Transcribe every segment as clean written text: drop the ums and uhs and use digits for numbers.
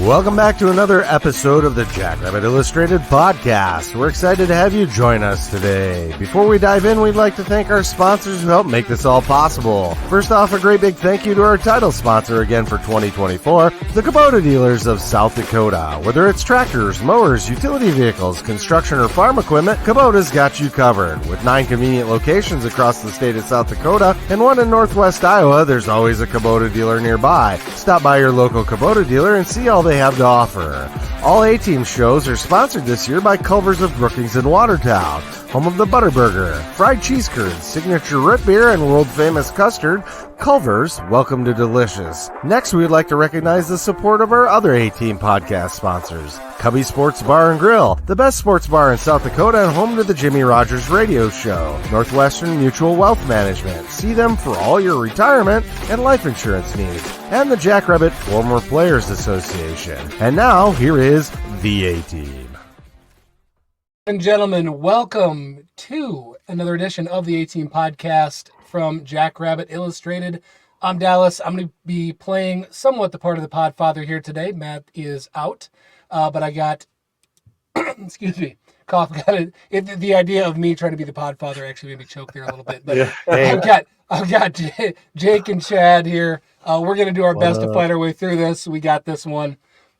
Welcome back to another episode of the Jackrabbit Illustrated podcast. We're excited to have you join us today. Before we dive in, we'd like to thank our sponsors who help make this all possible. First off, a great big thank you to our title sponsor again for 2024, the Kubota dealers of South Dakota. Whether it's tractors, mowers, utility vehicles, construction, or farm equipment, Kubota's got you covered. With 9 convenient locations across the state of South Dakota and 1 in northwest Iowa, there's always a Kubota dealer nearby. Stop by your local Kubota dealer and see all they have to offer. All A-Team shows are sponsored this year by Culver's of Brookings and Watertown, home of the Butterburger, fried cheese curds, signature root beer, and world-famous custard. Culver's, welcome to delicious. Next, we'd like to recognize the support of our other A-Team podcast sponsors. Cubby Sports Bar and Grill, the best sports bar in South Dakota and home to the Jimmy Rogers Radio Show. Northwestern Mutual Wealth Management, see them for all your retirement and life insurance needs. And the Jackrabbit Former Players Association. And now, here is the A-Team. Ladies and gentlemen, welcome to another edition of the A-Team podcast from Jackrabbit Illustrated. I'm Dallas. I'm going to be playing somewhat the part of the podfather here today. Matt is out, but I got, excuse me, cough. Got it. The idea of me trying to be the podfather actually made me choke there a little bit. But yeah. I've got Jake and Chad here. We're going to do our best to fight our way through this. We got this one.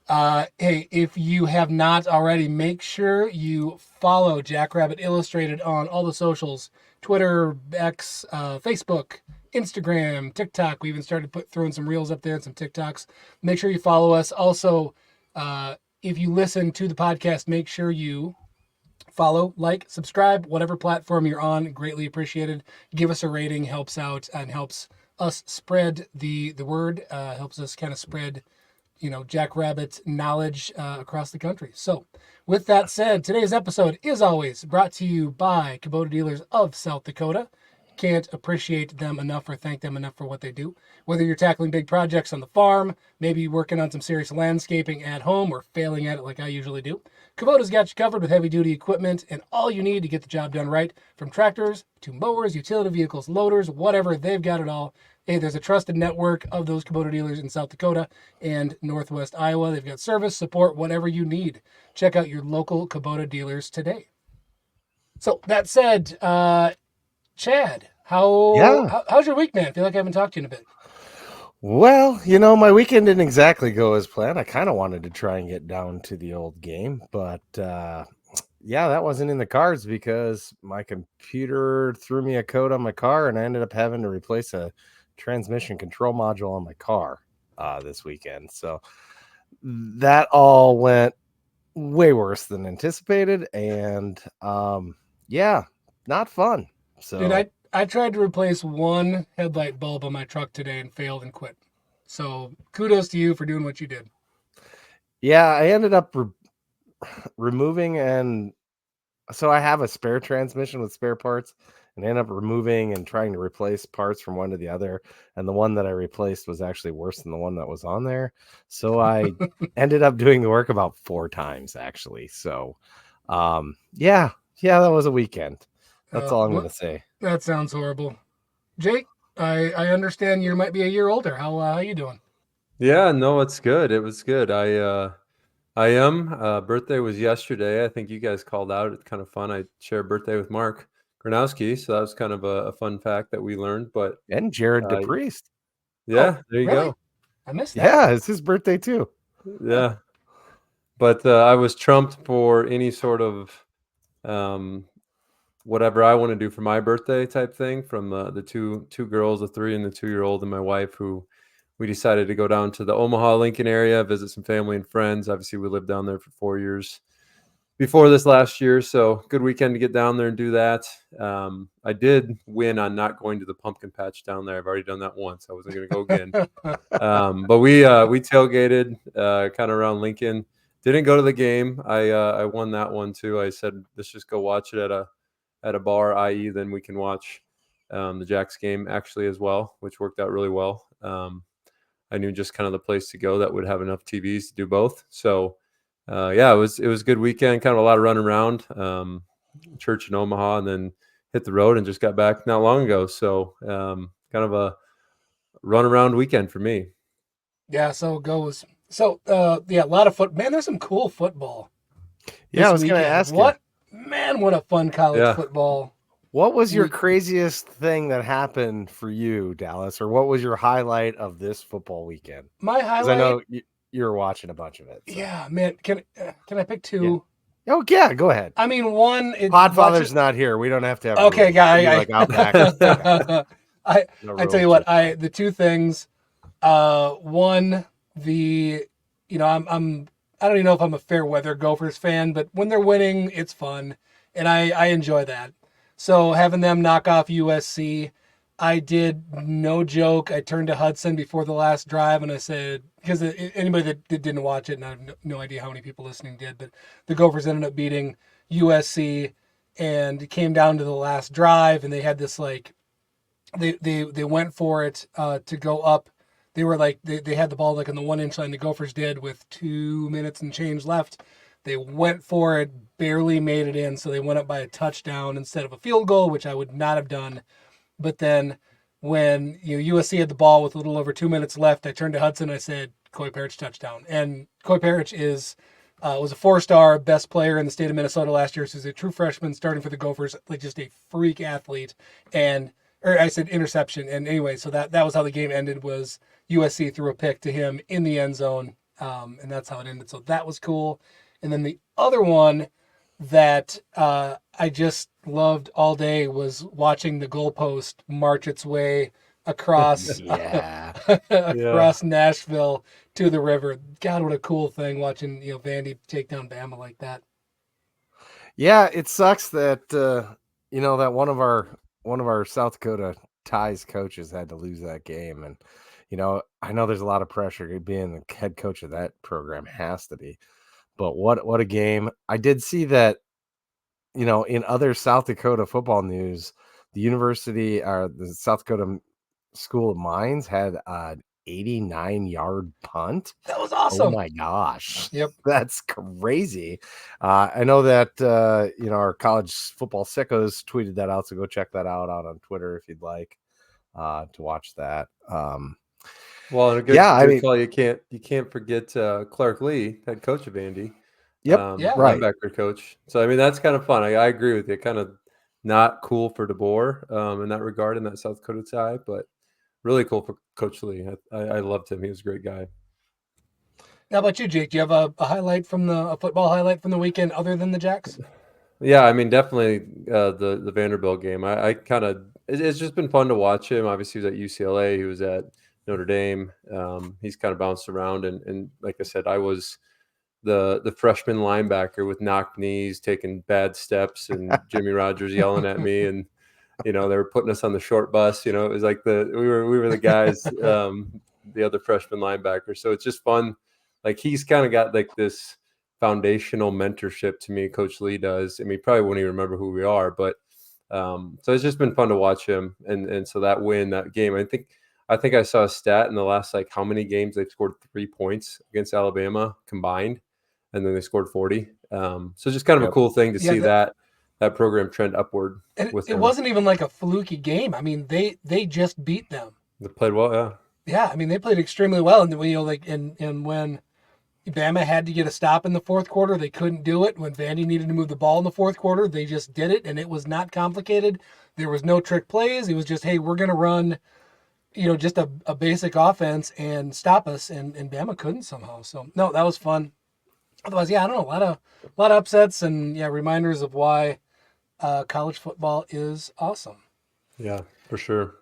Hey, if you have not already, make sure you follow Jackrabbit Illustrated on all the socials, Twitter, X, Facebook, Instagram, TikTok. We even started throwing some reels up there and some TikToks. Make sure you follow us. Also, if you listen to the podcast, make sure you follow, like, subscribe, whatever platform you're on. Greatly appreciated. Give us a rating, helps out and helps us spread the word, helps us kind of spread Jackrabbit knowledge across the country. So with that said, today's episode is always brought to you by Kubota Dealers of South Dakota. Can't appreciate them enough or thank them enough for what they do. Whether you're tackling big projects on the farm, maybe working on some serious landscaping at home or failing at it like I usually do, Kubota's got you covered with heavy-duty equipment and all you need to get the job done right. From tractors to mowers, utility vehicles, loaders, whatever, they've got it all. Hey, there's a trusted network of those Kubota dealers in South Dakota and Northwest Iowa. They've got service, support, whatever you need. Check out your local Kubota dealers today. So that said, Chad, how's your week, man? I feel like I haven't talked to you in a bit. Well, my weekend didn't exactly go as planned. I kind of wanted to try and get down to the old game, but that wasn't in the cards because my computer threw me a code on my car and I ended up having to replace a transmission control module on my car this weekend. So that all went way worse than anticipated, and not fun. So dude, I tried to replace one headlight bulb on my truck today and failed and quit. So kudos to you for doing what you did. Yeah, I ended up removing, and so I have a spare transmission with spare parts, and I ended up removing and trying to replace parts from one to the other. And the one that I replaced was actually worse than the one that was on there. So I ended up doing the work about 4 times, actually. So, that was a weekend. That's all I'm going to say. That sounds horrible. Jake, I understand you might be a year older. How you doing? Yeah, no, it's good. It was good. I am. Birthday was yesterday. I think you guys called out. It's kind of fun. I share a birthday with Mark Gronowski, so that was kind of a fun fact that we learned. And Jared DePriest. Yeah, there you go. I missed that. Yeah, it's his birthday too. Yeah, but I was trumped for any sort of whatever I want to do for my birthday type thing from the two girls, the 3 and the 2-year-old, and my wife, who we decided to go down to the Omaha, Lincoln area, visit some family and friends. Obviously, we lived down there for 4 years before this last year, so good weekend to get down there and do that. I did win on not going to the pumpkin patch down there. I've already done that once. I wasn't going to go again. But we tailgated kind of around Lincoln. Didn't go to the game. I won that one too. I said, let's just go watch it at a bar, i.e. then we can watch the Jacks game actually as well, which worked out really well. I knew just kind of the place to go that would have enough TVs to do both. So it was a good weekend, kind of a lot of running around, church in Omaha, and then hit the road and just got back not long ago. So kind of a run around weekend for me. Yeah, so it goes. So, yeah, a lot of man, there's some cool football Yeah, this I was going to weekend. ask you. What a fun college Yeah. football. What was your week. craziest thing that happened for you, Dallas? Or what was your highlight of this football weekend? My Because I highlight, know you were watching a bunch of it. So. yeah, man, can I pick two? Yeah. Oh, yeah, go ahead. I mean, one, Podfather's not here. We don't have to have okay, rules. guy, Maybe like Outback. I tell you what, the two things, one, I don't even know if I'm a fair weather Gophers fan, but when they're winning, it's fun, and I enjoy that. So having them knock off USC, I did, no joke. I turned to Hudson before the last drive and I said, because anybody that didn't watch it, and I have no idea how many people listening did, but the Gophers ended up beating USC, and it came down to the last drive, and they had this like they went for it to go up. They were like they had the ball like on the 1 inch line. The Gophers did with 2 minutes and change left. They went for it, barely made it in, so they went up by a touchdown instead of a field goal, which I would not have done. But then when USC had the ball with a little over 2 minutes left, I turned to Hudson and I said, Coy Parrish touchdown. And Coy Parrish was a 4-star best player in the state of Minnesota last year. So he's a true freshman starting for the Gophers, like just a freak athlete. Or I said interception. And anyway, so that was how the game ended, was USC threw a pick to him in the end zone. And that's how it ended. So that was cool. And then the other one that I just loved all day was watching the goalpost march its way across across Nashville to the river. God, what a cool thing watching Vandy take down Bama like that. Yeah, it sucks that that one of our South Dakota Ties coaches had to lose that game, and I know there's a lot of pressure. Being the head coach of that program has to be, but what a game! I did see that. In other South Dakota football news, the South Dakota School of Mines had an 89-yard punt. That was Oh awesome. my gosh. Yep. That's crazy. I know that, our college football sickos tweeted that out. So go check that out on Twitter if you'd like to watch that. Well, and a good call. You can't forget Clark Lee, head coach of Vandy. Yep. Right. Linebacker coach. So, I mean, that's kind of fun. I agree with you. Kind of not cool for DeBoer in that regard, in that South Dakota tie, but really cool for Coach Lee. I loved him. He was a great guy. How about you, Jake? Do you have a football highlight from the weekend other than the Jacks? Yeah, I mean, definitely the Vanderbilt game. I kind of it's just been fun to watch him. Obviously, he was at UCLA. He was at Notre Dame. He's kind of bounced around, and like I said, I was the freshman linebacker with knocked knees, taking bad steps, and Jimmy Rogers yelling at me, and they were putting us on the short bus. It was like we were the guys, the other freshman linebacker. So it's just fun. Like, he's kind of got like this foundational mentorship to me. Coach Lee does. I mean, probably wouldn't even remember who we are, but so it's just been fun to watch him. And so that game, I think I saw a stat in the last, like, how many games they've scored 3 points against Alabama combined, and then they scored 40. So just kind of a cool thing to see that program trend upward. And it wasn't even like a fluky game. I mean, they just beat them. They played well, yeah. Yeah, I mean, they played extremely well, and when Bama had to get a stop in the fourth quarter, they couldn't do it. When Vandy needed to move the ball in the fourth quarter, they just did it, and it was not complicated. There was no trick plays. It was just, hey, we're going to run, just a basic offense and stop us, and Bama couldn't somehow. So, no, that was fun. Otherwise, yeah, I don't know, a lot of upsets and, reminders of why college football is awesome. Yeah, for sure.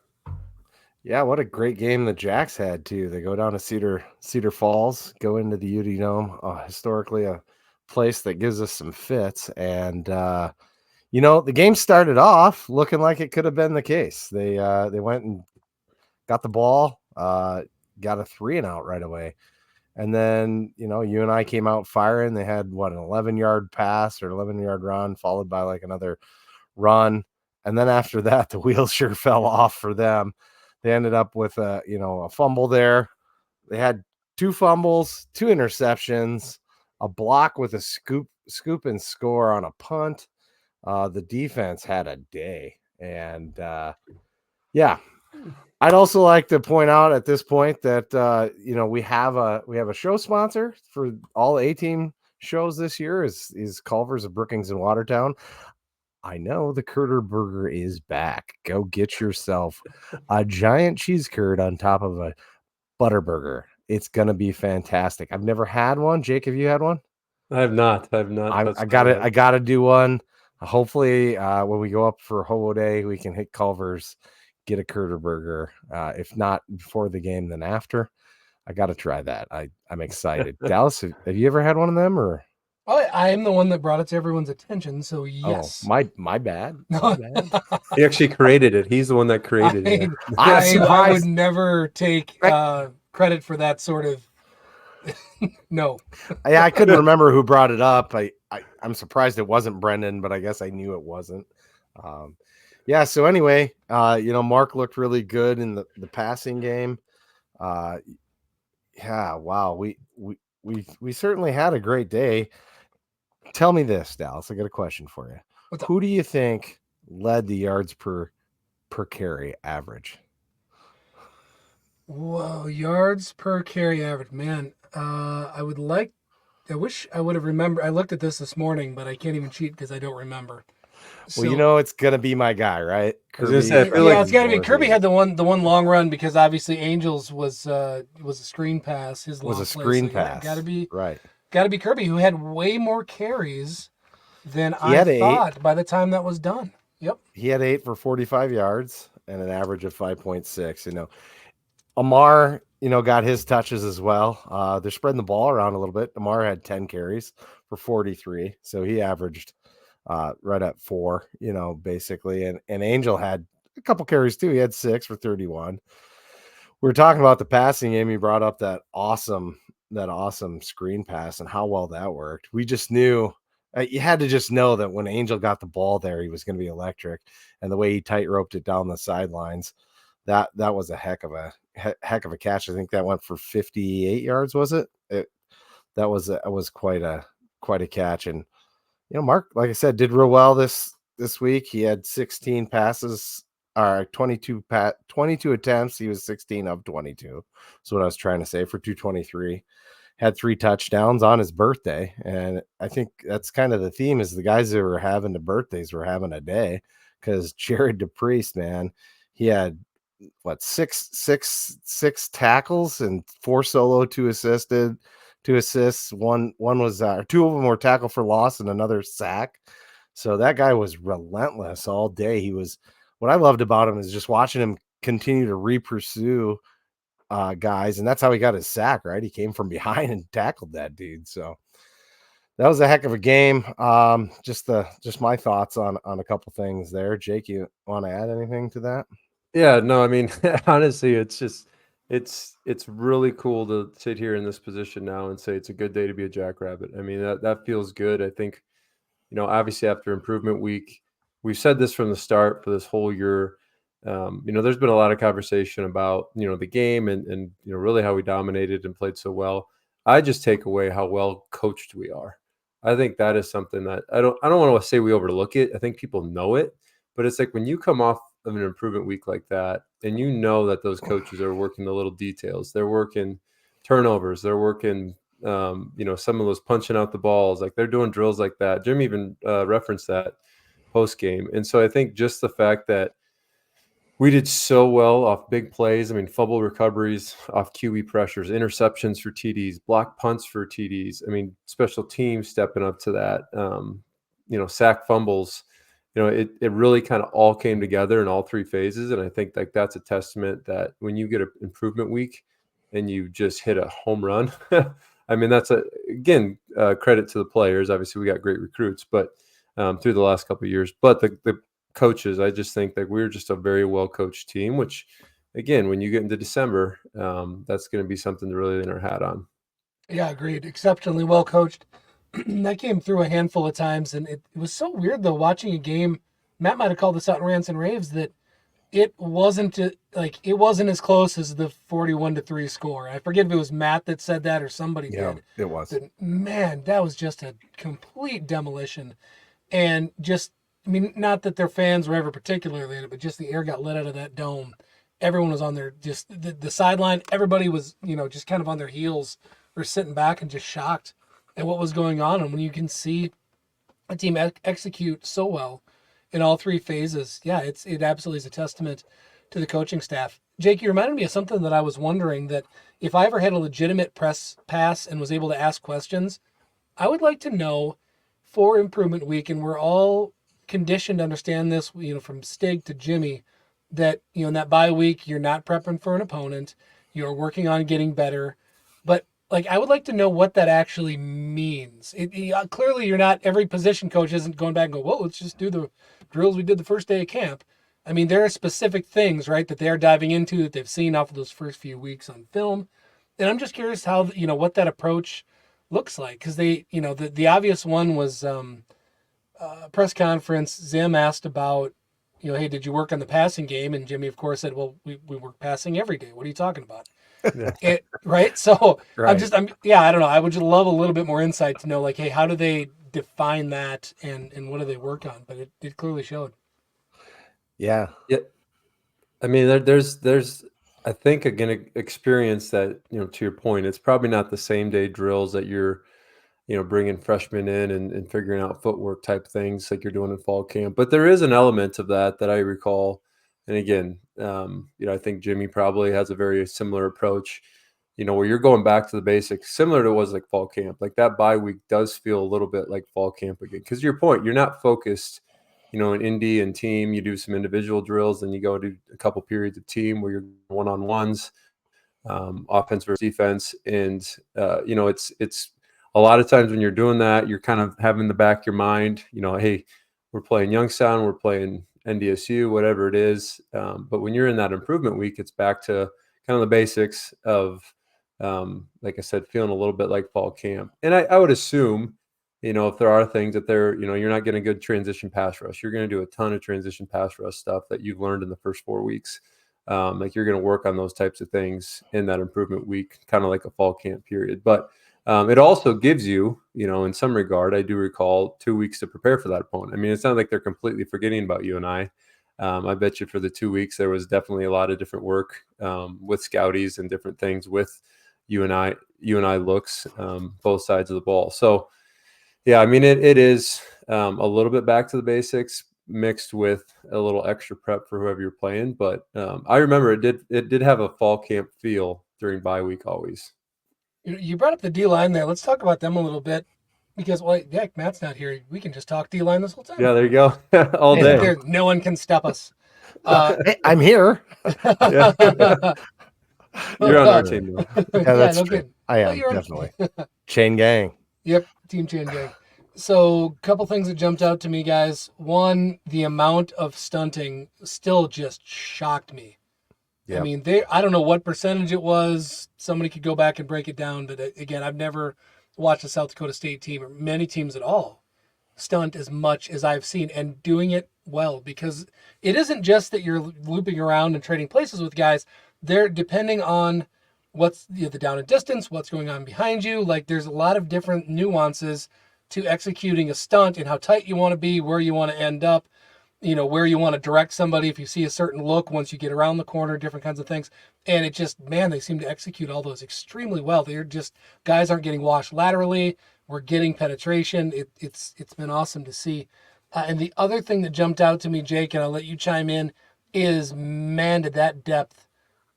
Yeah, what a great game the Jacks had too. They go down to Cedar Falls, go into the UD Dome, historically a place that gives us some fits. And the game started off looking like it could have been the case. They went and got the ball, got a 3-and-out right away. And then, UNI came out firing. They had an 11-yard pass or 11-yard run, followed by like another run. And then after that, the wheels sure fell off for them. They ended up with a fumble there. They had 2 fumbles, 2 interceptions, a block with a scoop and score on a punt. The defense had a day. And I'd also like to point out at this point that we have a show sponsor for all A-Team shows this year is Culver's of Brookings and Watertown. I know the Curter Burger is back. Go get yourself a giant cheese curd on top of a butter burger. It's gonna be fantastic. I've never had one. Jake, have you had one? I have not. I I gotta do one. Hopefully, when we go up for Hobo Day, we can hit Culver's, get a Curter Burger. If not before the game, then after. I gotta try that. I'm excited. Dallas, have you ever had one of them or? I am the one that brought it to everyone's attention, so yes. Oh, my bad. My bad. He actually created it. He's the one that created it. I would never take credit for that sort of. No. I couldn't remember who brought it up. I'm surprised it wasn't Brendan, but I guess I knew it wasn't. So anyway, Mark looked really good in the passing game. Wow. We certainly had a great day. Tell me this, Dallas. I got a question for you. Who do you think led the yards per carry average? Whoa, yards per carry average. Man, I wish I would have remembered. I looked at this morning, but I can't even cheat because I don't remember. Well, it's gonna be my guy, right? Kirby. It's got to be. Kirby had the one long run because obviously Angels was a screen pass. His was a screen pass. Got to be right. Got to be Kirby, who had way more carries than I thought by the time that was done. Yep. He had 8 for 45 yards and an average of 5.6. Amar, got his touches as well. They're spreading the ball around a little bit. Amar had 10 carries for 43. So he averaged right at 4, basically. And Angel had a couple carries too. He had 6 for 31. We were talking about the passing game. He brought up that awesome screen pass and how well that worked. We just knew you had to just know that when Angel got the ball there, he was going to be electric, and the way he tight roped it down the sidelines, that was a heck of a catch. I think that went for 58 yards. Was it? That was quite a catch. And Mark, like I said, did real well this week. He had 16 passes. 22 attempts. He was 16 of 22. That's what I was trying to say, for 223. Had 3 touchdowns on his birthday. And I think that's kind of the theme, is the guys that were having the birthdays were having a day, because Jared DePriest, man, he had six tackles and 4 solo, 2 assists. One was 2 of them were tackle for loss and another sack. So that guy was relentless all day. What I loved about him is just watching him continue to pursue guys, and that's how he got his sack, right? He came from behind and tackled that dude. So that was a heck of a game. Just my thoughts on a couple things there. Jake, you want to add anything to that? Yeah, no, I mean, honestly, it's really cool to sit here in this position now and say it's a good day to be a Jackrabbit. I mean, that feels good. I think, obviously after improvement week, we've said this from the start for this whole year. There's been a lot of conversation about, the game and really how we dominated and played so well. I just take away how well coached we are. I think that is something that I don't want to say we overlook it. I think people know it, but it's like when you come off of an improvement week like that, and that those coaches are working the little details, they're working turnovers, they're working, some of those punching out the balls, like they're doing drills like that. Jim even referenced that post game. And so I think just the fact that we did so well off big plays. I mean, fumble recoveries off QB pressures, interceptions for TDs, block punts for TDs. I mean, special teams stepping up to that, sack fumbles. It really kind of all came together in all 3 phases. And I think that's a testament that when you get an improvement week and you just hit a home run, I mean, that's credit to the players. Obviously we got great recruits, but through the last couple of years, but the coaches, I just think that we're just a very well-coached team, which again, when you get into December, that's going to be something to really lean our hat on. Yeah, agreed. Exceptionally well-coached. That came through a handful of times, and it was so weird though, watching a game. Matt might have called this out in Rants and Raves, that it wasn't as close as the 41-3 score. I forget if it was Matt that said that or somebody did. It was. But man, that was just a complete demolition. And just, I mean, not that their fans were ever particularly in it, but just the air got let out of that dome. everyone was on their just the sideline. Everybody was, just kind of on their heels or sitting back and just shocked at what was going on. And when you can see a team execute so well in all three phases, yeah, it absolutely is a testament to the coaching staff. Jake, you reminded me of something that I was wondering, that if I ever had a legitimate press pass and was able to ask questions, I would like to know for improvement week, and we're all conditioned to understand this, from Stig to Jimmy, that, in that bye week, you're not prepping for an opponent, you're working on getting better. But like, I would like to know what that actually means. Clearly you're not, every position coach isn't going back and go, well, let's just do the drills we did the first day of camp. I mean, there are specific things, right, that they're diving into that they've seen off of those first few weeks on film. And I'm just curious how, what that approach looks like. Because they, the obvious one was press conference. Zim asked about, hey, did you work on the passing game? And Jimmy, of course, said, well, we work passing every day. What are you talking about? Yeah. Right? So Right. I don't know. I would just love a little bit more insight to know, like, hey, how do they define that and what do they work on? But it clearly showed. Yeah. Yeah. I mean, there's I think again experience that, to your point, it's probably not the same day drills that you're, bringing freshmen in and figuring out footwork type things like you're doing in fall camp. But there is an element of that I recall. And again, I think Jimmy probably has a very similar approach, where you're going back to the basics, similar to what was like fall camp. Like that bye week does feel a little bit like fall camp again. Because your point, you're not focused, in Indy and team. You do some individual drills, then you go do a couple periods of team where you're one-on-ones, offense versus defense. And, it's a lot of times when you're doing that, you're kind of having in the back of your mind, hey, we're playing Youngstown, we're playing NDSU, whatever it is. But when you're in that improvement week, it's back to kind of the basics of, like I said, feeling a little bit like fall camp. And I would assume, if there are things that you're not getting a good transition pass rush, you're going to do a ton of transition pass rush stuff that you've learned in the first 4 weeks. Like you're going to work on those types of things in that improvement week, kind of like a fall camp period. But it also gives you, in some regard, I do recall 2 weeks to prepare for that opponent. I mean, it's not like they're completely forgetting about UNI. I bet you for the 2 weeks, there was definitely a lot of different work with scouties and different things with UNI looks, both sides of the ball. So, yeah, I mean, it is a little bit back to the basics mixed with a little extra prep for whoever you're playing. But I remember it did have a fall camp feel during bye week always. You brought up the D-line there. Let's talk about them a little bit because, Matt's not here. We can just talk D-line this whole time. Yeah, there you go. All day. No one can stop us. Hey, I'm here. You're on our team now. Yeah, that's no true. kidding. I am, definitely. Chain gang. Yep, team chain gang. So, a couple things that jumped out to me, guys. One, the amount of stunting still just shocked me. Yep. I mean, I don't know what percentage it was. Somebody could go back and break it down. But again, I've never watched a South Dakota State team or many teams at all stunt as much as I've seen, and doing it well, because it isn't just that you're looping around and trading places with guys. They're depending on what's the down and distance, what's going on behind you. Like there's a lot of different nuances to executing a stunt and how tight you want to be, where you want to end up, where you want to direct somebody if you see a certain look once you get around the corner, different kinds of things. And it just, man, they seem to execute all those extremely well. They're just, guys aren't getting washed laterally. We're getting penetration. It's been awesome to see. And the other thing that jumped out to me, Jake, and I'll let you chime in, is, man, did that depth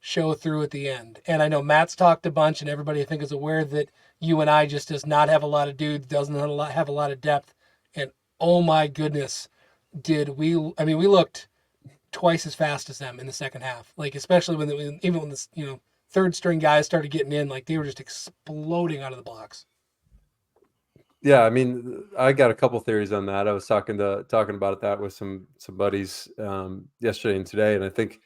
show through at the end. And I know Matt's talked a bunch, and everybody I think is aware that UNI just does not have a lot of dudes, doesn't have a lot of depth. And oh my goodness, we looked twice as fast as them in the second half. Like, especially when the third string guys started getting in, like they were just exploding out of the blocks. Yeah, I mean, I got a couple theories on that. I was talking about that with some buddies yesterday and today, and I think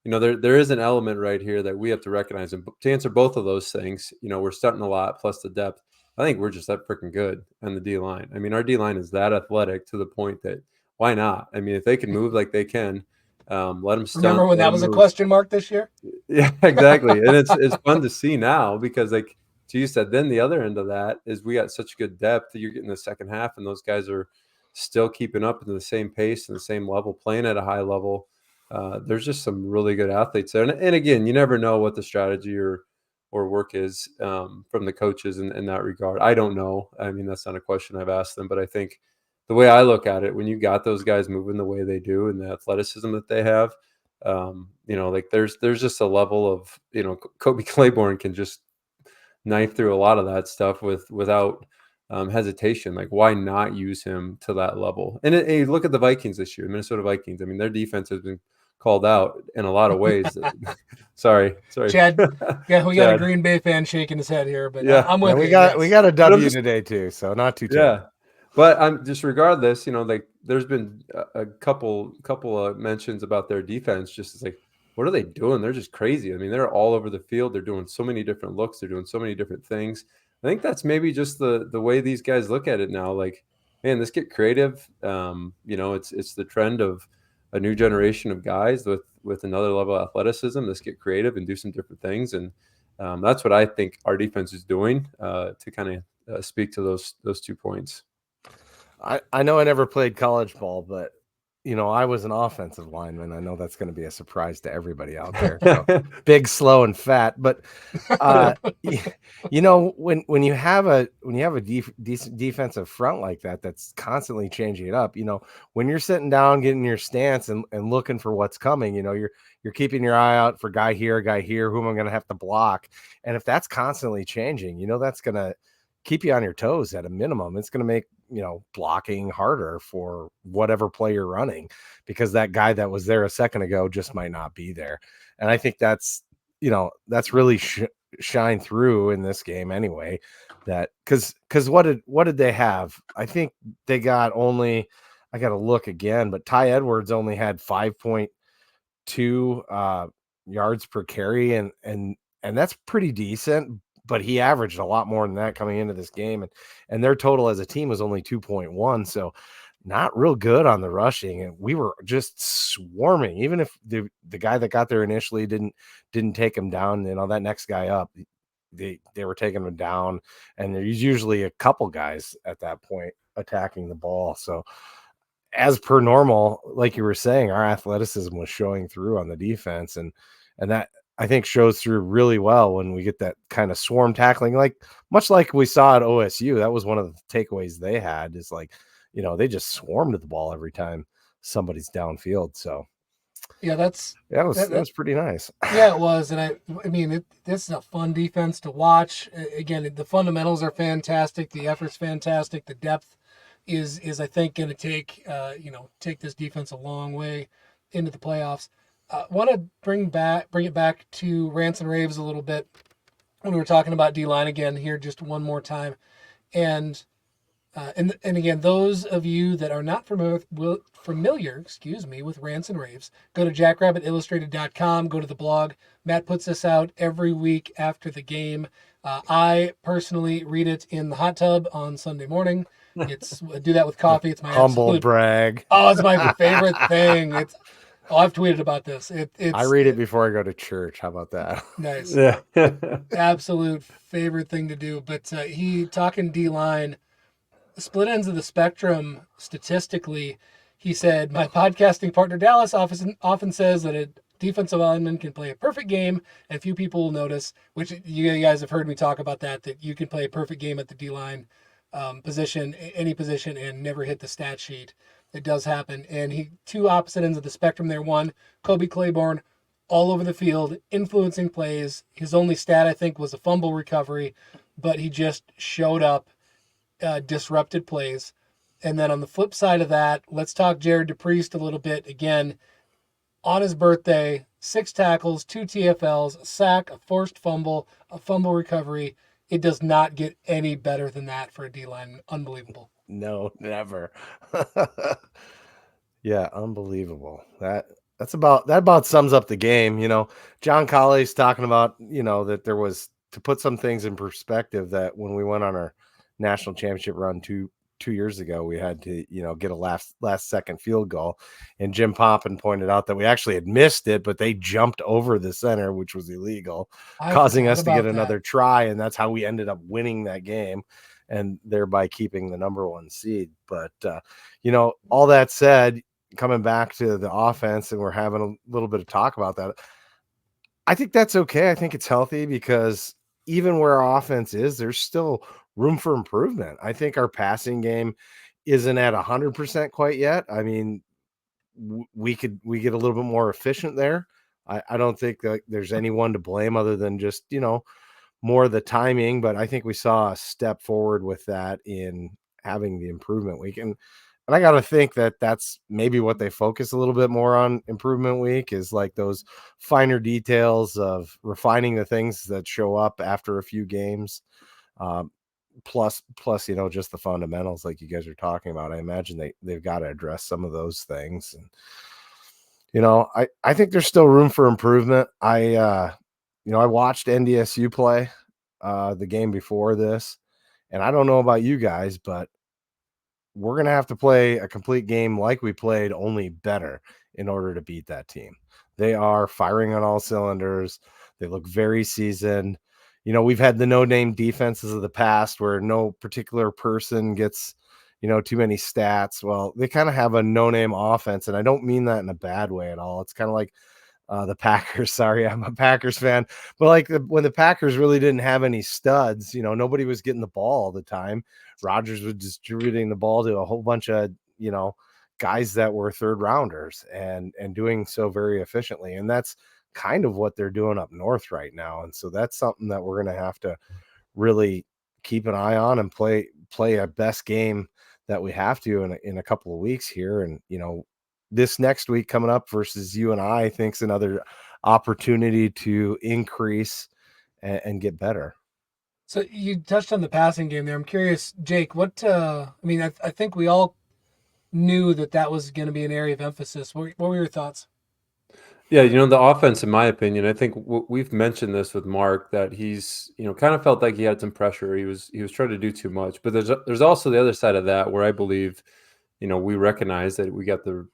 there is an element right here that we have to recognize. And to answer both of those things, we're stunting a lot plus the depth. I think we're just that freaking good on the D line. I mean, our D line is that athletic to the point that why not? I mean, if they can move like they can, let them stunt. Remember when that was a question mark this year? Yeah, exactly. And it's fun to see now because, like you said, then the other end of that is we got such good depth that you're getting the second half, and those guys are still keeping up in the same pace and the same level, playing at a high level. there's just some really good athletes there. And again, you never know what the strategy or work is from the coaches in that regard. I don't know. I mean, that's not a question I've asked them, but I think the way I look at it, when you got those guys moving the way they do and the athleticism that they have, like there's just a level of, Kobe Claiborne can just knife through a lot of that stuff without hesitation. Like, why not use him to that level? And look at the Vikings this year, Minnesota Vikings. I mean, their defense has been called out in a lot of ways. sorry, Chad. Yeah, we got a Chad. Green Bay fan shaking his head here, but Yeah. I'm with you. We got a W today too, so not too yeah. But I'm just regardless, like there's been a couple of mentions about their defense. Just as like, what are they doing? They're just crazy. I mean, they're all over the field. They're doing so many different looks. They're doing so many different things. I think that's maybe just the way these guys look at it now. Like, man, let's get creative. It's the trend of a new generation of guys with another level of athleticism. Let's get creative and do some different things. And that's what I think our defense is doing to kind of speak to those 2 points. I know I never played college ball, but I was an offensive lineman. I know that's going to be a surprise to everybody out there. So, big, slow, and fat. But when you have a decent defensive front like that, that's constantly changing it up. When you're sitting down, getting your stance and looking for what's coming, you're keeping your eye out for guy here, who am I going to have to block? And if that's constantly changing, that's going to keep you on your toes at a minimum. It's going to make blocking harder for whatever play you're running, because that guy that was there a second ago just might not be there. And I think that's really shine through in this game anyway. That because what did they have? I think they got only, I got to look again, but Ty Edwards only had 5.2 yards per carry, and that's pretty decent. But he averaged a lot more than that coming into this game. And their total as a team was only 2.1. So not real good on the rushing. And we were just swarming. Even if the guy that got there initially didn't take him down, that next guy up, they were taking him down. And there's usually a couple guys at that point attacking the ball. So as per normal, like you were saying, our athleticism was showing through on the defense. And that, I think, shows through really well when we get that kind of swarm tackling, much like we saw at OSU. That was one of the takeaways they had, is they just swarmed the ball every time somebody's downfield. So yeah, that was pretty nice. Yeah, it was. And I mean, this is a fun defense to watch. Again, the fundamentals are fantastic. The effort's fantastic. The depth is I think going to take this defense a long way into the playoffs. Want to bring it back to rants and raves a little bit when we were talking about D-line again here just one more time. And again, those of you that are not familiar with rants and raves, go to JackrabbitIllustrated.com, go to the blog. Matt puts this out every week after the game. I personally read it in the hot tub on Sunday morning. Do that with coffee. It's my humble brag. Oh, it's my favorite thing. I've tweeted about this. I read it before I go to church. How about that? Nice. Yeah. Absolute favorite thing to do. But he talking D-line, split ends of the spectrum statistically. He said, my podcasting partner Dallas often says that a defensive lineman can play a perfect game and few people will notice, which you guys have heard me talk about that you can play a perfect game at the D-line position, any position, and never hit the stat sheet. It does happen. And two opposite ends of the spectrum there. One, Kobe Claiborne, all over the field, influencing plays. His only stat, I think, was a fumble recovery, but he just showed up, disrupted plays. And then on the flip side of that, let's talk Jared DePriest a little bit. Again, on his birthday, 6 tackles, 2 TFLs, a sack, a forced fumble, a fumble recovery. It does not get any better than that for a D-line. Unbelievable. No, never. Yeah, unbelievable. That about sums up the game. John Colley's talking about, that there was, to put some things in perspective, that when we went on our national championship run two years ago, we had to, get a last second field goal. And Jim Poppin pointed out that we actually had missed it, but they jumped over the center, which was illegal, causing us to get another try. And that's how we ended up winning that game, and thereby keeping the number 1 seed. But, all that said, coming back to the offense, and we're having a little bit of talk about that. I think that's okay. I think it's healthy because even where our offense is, there's still room for improvement. I think our passing game isn't at 100% quite yet. I mean, we get a little bit more efficient there. I don't think that there's anyone to blame other than just, more of the timing, but I think we saw a step forward with that in having the improvement week. And I got to think that that's maybe what they focus a little bit more on improvement week is like those finer details of refining the things that show up after a few games. Um, plus, just the fundamentals like you guys are talking about. I imagine they've got to address some of those things. And, I think there's still room for improvement. I watched NDSU play the game before this, and I don't know about you guys, but we're going to have to play a complete game like we played, only better in order to beat that team. They are firing on all cylinders. They look very seasoned. We've had the no-name defenses of the past where no particular person gets, too many stats. Well, they kind of have a no-name offense, and I don't mean that in a bad way at all. It's kind of like the Packers. Sorry, I'm a Packers fan, but like when the Packers really didn't have any studs, nobody was getting the ball all the time. Rodgers was distributing the ball to a whole bunch of, guys that were third rounders and doing so very efficiently. And that's kind of what they're doing up north right now. And so that's something that we're going to have to really keep an eye on and play our best game that we have to in a couple of weeks here. And, this next week coming up versus UNI, I think is another opportunity to increase and get better. So you touched on the passing game there. I'm curious, Jake, I think we all knew that was going to be an area of emphasis. What were your thoughts? Yeah, the offense, in my opinion, I think we've mentioned this with Mark that he's, kind of felt like he had some pressure. He was trying to do too much. But there's also the other side of that where I believe, we recognize that we got the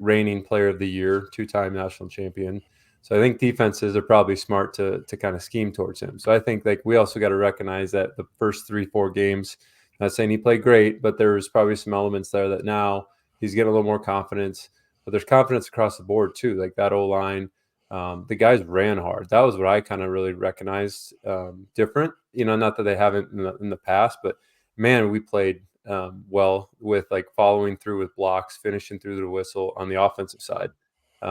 reigning player of the year, 2-time national champion. So I think defenses are probably smart to kind of scheme towards him. So I think like we also got to recognize that the first 3-4 games, not saying he played great, but there's probably some elements there that now he's getting a little more confidence. But there's confidence across the board too. Like that O-line, the guys ran hard. That was what I kind of really recognized different. Not that they haven't in the past, but man, we played well with like following through with blocks, finishing through the whistle on the offensive side.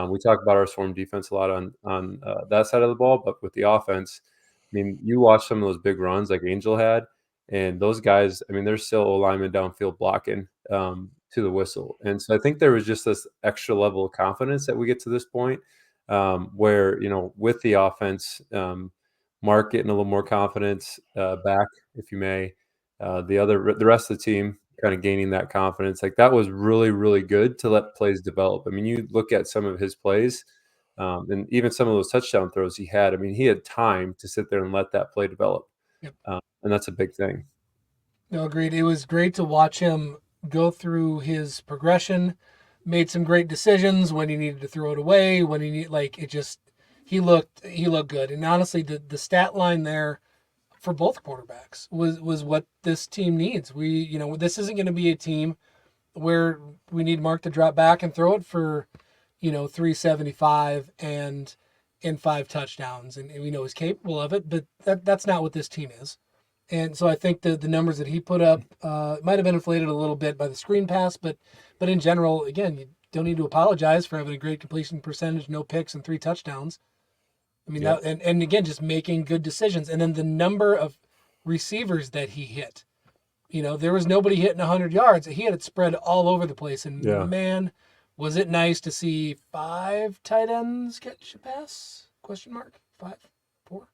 We talk about our swarm defense a lot on that side of the ball, but with the offense, I mean, you watch some of those big runs like Angel had, and those guys, I mean, they're still alignment downfield blocking to the whistle. And so I think there was just this extra level of confidence that we get to this point where, with the offense, Mark getting a little more confidence back, if you may, the rest of the team kind of gaining that confidence. Like that was really, really good to let plays develop. I mean, you look at some of his plays and even some of those touchdown throws he had. I mean, he had time to sit there and let that play develop. Yep. And that's a big thing. No, agreed. It was great to watch him go through his progression, made some great decisions when he needed to throw it away, when he looked good. And honestly, the stat line there for both quarterbacks was what this team needs. This isn't going to be a team where we need Mark to drop back and throw it for, 375 and 5 touchdowns. And we know he's capable of it, but that's not what this team is. And so I think the numbers that he put up might have been inflated a little bit by the screen pass, but in general, again, you don't need to apologize for having a great completion percentage, no picks, and 3 touchdowns. I mean, Yeah. and again, just making good decisions. And then the number of receivers that he hit. There was nobody hitting 100 yards. He had it spread all over the place. And Yeah. man, was it nice to see 5 tight ends catch a pass? Question mark? 5, 4.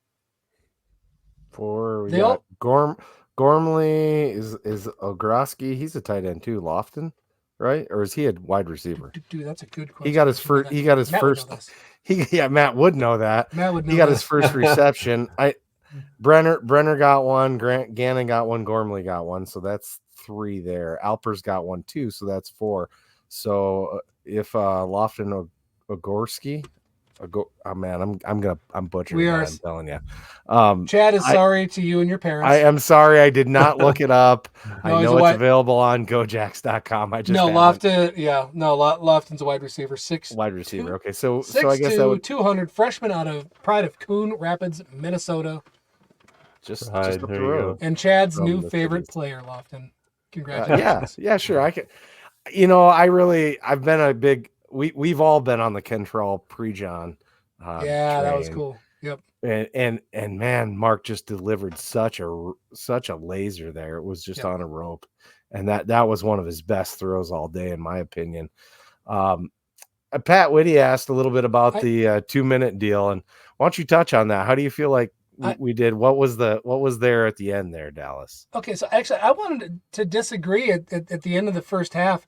4. We They got all- Gormley is Ogroski. He's a tight end too. Lofton, right? Or is he a wide receiver? Dude, that's a good question. He got his first. He got his Matt would first. know this. Matt would know that. Matt would know He got this. his first reception. Brenner got one. Grant Gannon got one. Gormley got one. So that's 3 there. Alper's got one too. So that's 4. So if Lofton Ogorski, I'm butchering We that, are. I'm telling you. Chad is I sorry to you and your I parents. am sorry, I did not look it up. I No, he's a know it's wide. available on gojacks.com. I just No, haven't. Lofton. Yeah, no, Lofton's a wide receiver. Wide receiver. Okay, so I Six guess that two, would 200 freshman out of Pride of Coon Rapids, Minnesota, just up the There you road go. and Chad's from new the favorite cities. player, Lofton. Yeah, Congratulations. yeah, sure. I can. I've been a big. We've all been on the Kentrell pre-John Yeah, that was train, cool. Yep. and man, Mark just delivered such a laser there. It was just Yep. on a rope, and that was one of his best throws all day, in my opinion. Um, Pat Whitty asked a little bit about I, the 2-minute deal, and why don't you touch on that? How do you feel like I we did? What was there at the end there, Dallas? okay. So actually, I wanted to disagree at the end of the first half.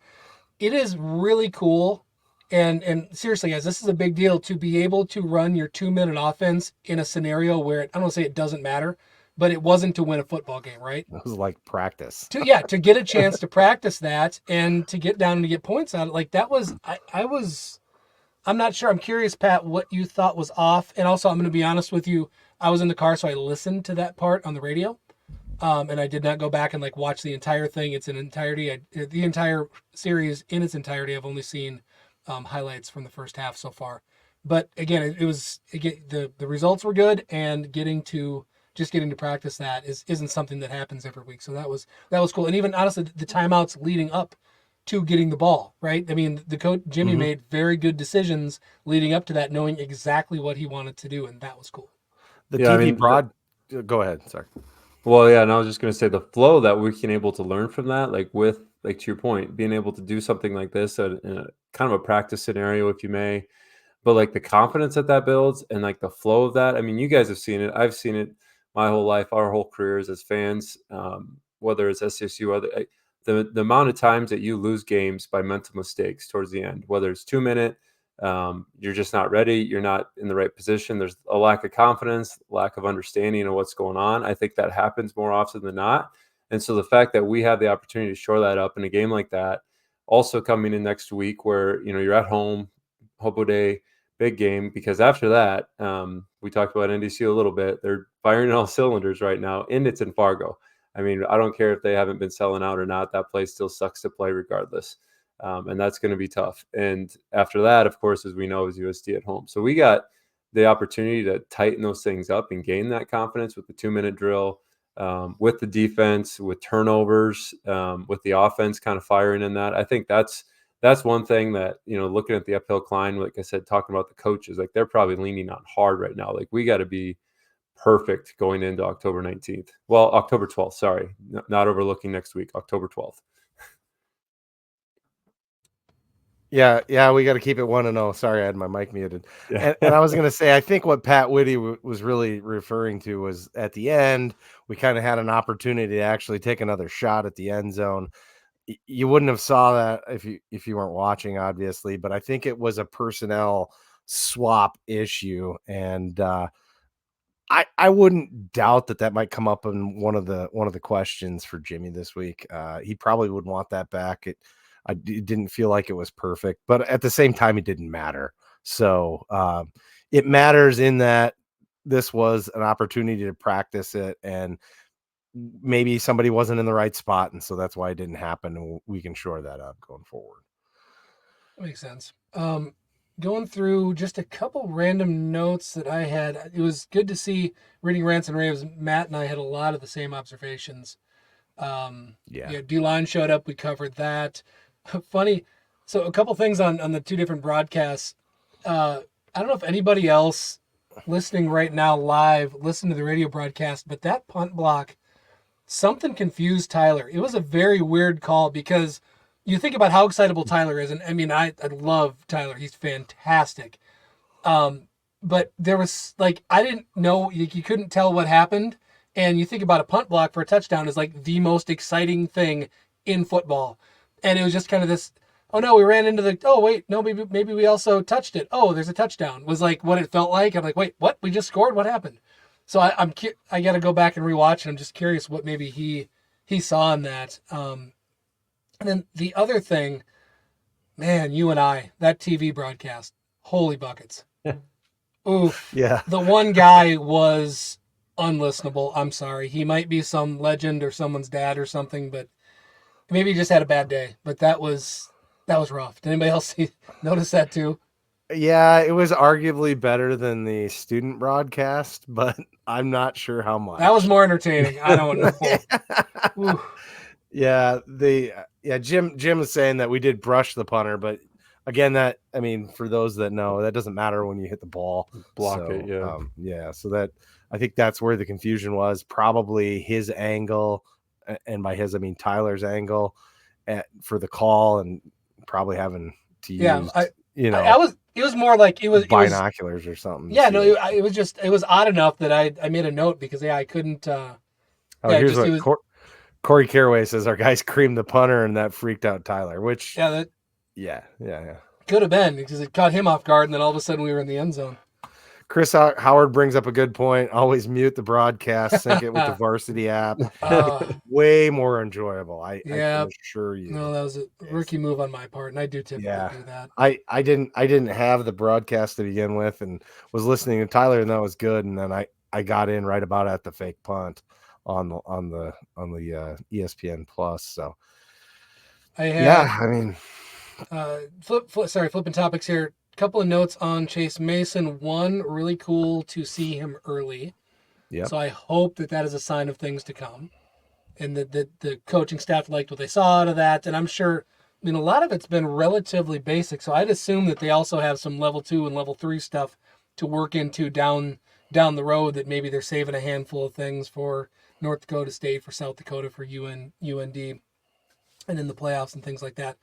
It is really cool, and seriously, guys, this is a big deal to be able to run your 2-minute offense in a scenario where I don't want to say it doesn't matter, but it wasn't to win a football game, right? It was like practice. To get a chance to practice that and to get down and to get points out, like that was I'm not sure. I'm curious, Pat, what you thought was off. And also, I'm going to be honest with you. I was in the car, so I listened to that part on the radio. And I did not go back and like watch the entire thing. It's an entirety. The entire series in its entirety. I've only seen highlights from the first half so far. But again, the results were good, and getting to practice that isn't something that happens every week. So that was cool. And even honestly, the timeouts leading up to getting the ball, right? I mean, the coach Jimmy made very good decisions leading up to that, knowing exactly what he wanted to do, and that was cool. The Yeah, I TV mean, broad. Go ahead. Sorry. Well, yeah, and I was just going to say the flow that we can able to learn from that, like to your point, being able to do something like this in a kind of a practice scenario, if you may, but like the confidence that builds and like the flow of that. I mean, you guys have seen it. I've seen it my whole life, our whole careers as fans, whether it's SSU, the amount of times that you lose games by mental mistakes towards the end, whether it's 2-minute, you're just not ready, you're not in the right position, there's a lack of confidence, lack of understanding of what's going on. I think that happens more often than not. And so the fact that we have the opportunity to shore that up in a game like that, also coming in next week where you're at home, Hobo Day, big game, because after that, we talked about NDC a little bit. They're firing all cylinders right now, and it's in Fargo. I mean, I don't care if they haven't been selling out or not. That place still sucks to play regardless. And that's going to be tough. And after that, of course, as we know, is USD at home. So we got the opportunity to tighten those things up and gain that confidence with the 2-minute drill, with the defense, with turnovers, with the offense kind of firing in that. I think that's one thing that, looking at the uphill climb, like I said, talking about the coaches, like they're probably leaning on hard right now. Like we got to be perfect going into October 19th. Well, October 12th, sorry. Not overlooking next week, October 12th. Yeah, we got to keep it 1-0. Sorry, I had my mic muted. Yeah. And I was going to say, I think what Pat Whitty was really referring to was at the end, we kind of had an opportunity to actually take another shot at the end zone. You wouldn't have saw that if you weren't watching, obviously, but I think it was a personnel swap issue, and I wouldn't doubt that might come up in one of the questions for Jimmy this week. He probably would want that back. It didn't feel like it was perfect, but at the same time, it didn't matter. So it matters in that this was an opportunity to practice it, and maybe somebody wasn't in the right spot, and so that's why it didn't happen. And we can shore that up going forward. That makes sense. Going through just a couple random notes that I had, it was good to see reading Rants and Raves. Matt and I had a lot of the same observations. D-line showed up. We covered that. Funny. So a couple things on the two different broadcasts. I don't know if anybody else listening right now live listened to the radio broadcast, but that punt block, something confused Tyler. It was a very weird call because you think about how excitable Tyler is, and I mean, I love Tyler. He's fantastic. But there was I didn't know, you couldn't tell what happened. And you think about a punt block for a touchdown is like the most exciting thing in football. And it was just kind of this, oh no, we ran into maybe we also touched it. Oh, there's a touchdown, was like what it felt like. I'm like, wait, what? We just scored? What happened? So I got to go back and rewatch, and I'm just curious what maybe he saw in that. And then the other thing, man, UNI, that TV broadcast, holy buckets. Oof. Yeah. The one guy was unlistenable. I'm sorry. He might be some legend or someone's dad or something, but maybe he just had a bad day. But that was rough. Did anybody else notice that too? Yeah, it was arguably better than the student broadcast, but I'm not sure how much. That was more entertaining. I don't know. Oof. Yeah, Jim was saying that we did brush the punter, but again, for those that know, that doesn't matter when you hit the ball. Block it, yeah. So that I think that's where the confusion was. Probably his angle, and by his I mean Tyler's angle, for the call, and probably having to use it was more like it was binoculars or something. Yeah, no, it was odd enough that I made a note because I couldn't. Here's what Corey Caraway says: our guys creamed the punter, and that freaked out Tyler. Which yeah, could have been because it caught him off guard, and then all of a sudden we were in the end zone. Chris Howard brings up a good point. Always mute the broadcast, sync it with the Varsity app. Way more enjoyable. I can assure you. No, that was a rookie move on my part, and I do typically do that. I didn't have the broadcast to begin with, and was listening to Tyler, and that was good. And then I got in right about at the fake punt on the ESPN Plus. So flipping topics here. Couple of notes on Chase Mason. One, really cool to see him early. Yeah. So I hope that is a sign of things to come, and that the coaching staff liked what they saw out of that. And I'm sure, a lot of it's been relatively basic. So I'd assume that they also have some level 2 and level 3 stuff to work into down the road. That maybe they're saving a handful of things for North Dakota State, for South Dakota, for UND, and in the playoffs and things like that.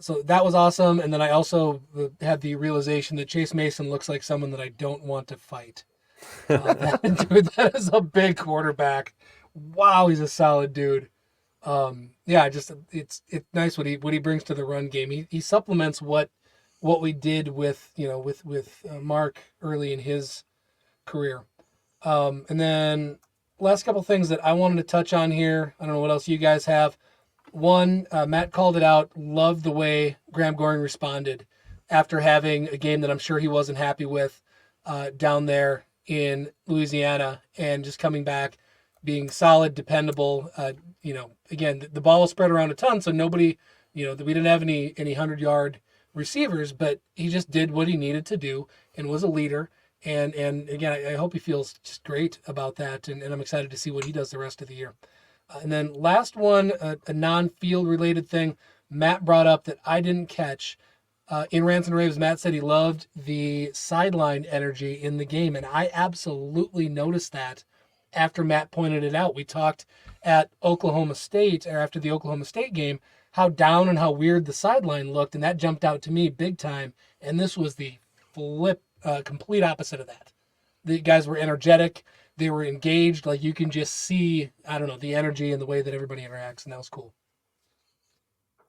So that was awesome. And then I also had the realization that Chase Mason looks like someone that I don't want to fight. That is a big quarterback. Wow, he's a solid dude. It's nice what he brings to the run game. He supplements what we did with Mark early in his career. And then last couple things that I wanted to touch on here. I don't know what else you guys have. One, Matt called it out, loved the way Graham Goring responded after having a game that I'm sure he wasn't happy with down there in Louisiana, and just coming back, being solid, dependable. Again, the ball was spread around a ton, so nobody, we didn't have any 100-yard receivers, but he just did what he needed to do and was a leader. And again, I hope he feels just great about that, and I'm excited to see what he does the rest of the year. And then last one, a non-field related thing Matt brought up that I didn't catch. In Rants and Raves, Matt said he loved the sideline energy in the game, and I absolutely noticed that after Matt pointed it out. We talked at Oklahoma State, or after the Oklahoma State game, how down and how weird the sideline looked, and that jumped out to me big time. And this was the complete opposite of that. The guys were energetic. They were engaged. Like, you can just see, the energy and the way that everybody interacts, and that was cool.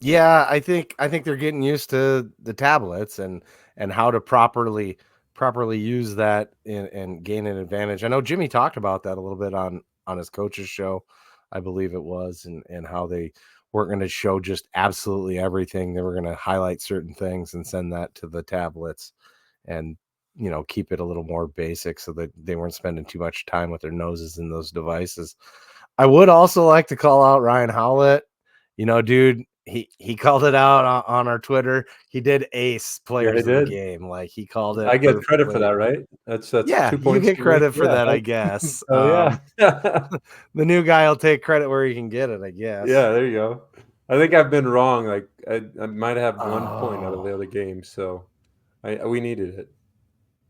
Yeah, I think they're getting used to the tablets and how to properly use that and gain an advantage. I know Jimmy talked about that a little bit on his coach's show, I believe it was, and how they weren't going to show just absolutely everything. They were going to highlight certain things and send that to the tablets, and keep it a little more basic so that they weren't spending too much time with their noses in those devices. I would also like to call out Ryan Howlett. Dude, he called it out on our Twitter. He did ace players of the game. Like, he called it. I get credit for that, right? That's 2 points. You get credit for that, I guess. Yeah. The new guy will take credit where he can get it, I guess. Yeah, there you go. I think I've been wrong. Like, I might have 1 point out of the other game, so we needed it.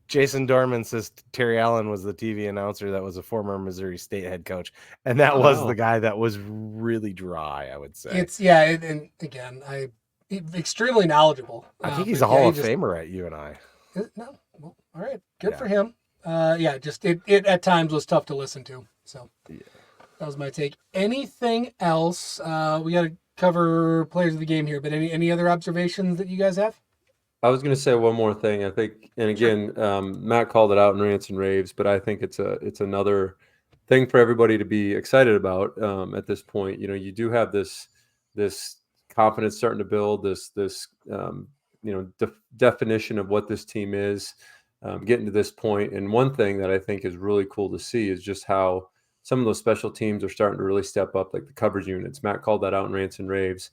Jason Dorman says Terry Allen was the TV announcer that was a former Missouri State head coach, and that was the guy that was really dry, I would say. And again, extremely knowledable. I think he's a Hall of Famer at UNI. No, well, all right, good for him. Just it at times was tough to listen to. So that was my take. Anything else? We got to cover players of the game here, but any other observations that you guys have? I was going to say one more thing. I think, and again, Matt called it out in Rants and Raves, but I think it's another thing for everybody to be excited about at this point. You do have this confidence starting to build, this definition of what this team is. getting to this point. And one thing that I think is really cool to see is just how some of those special teams are starting to really step up, like the coverage units. Matt called that out in Rants and Raves.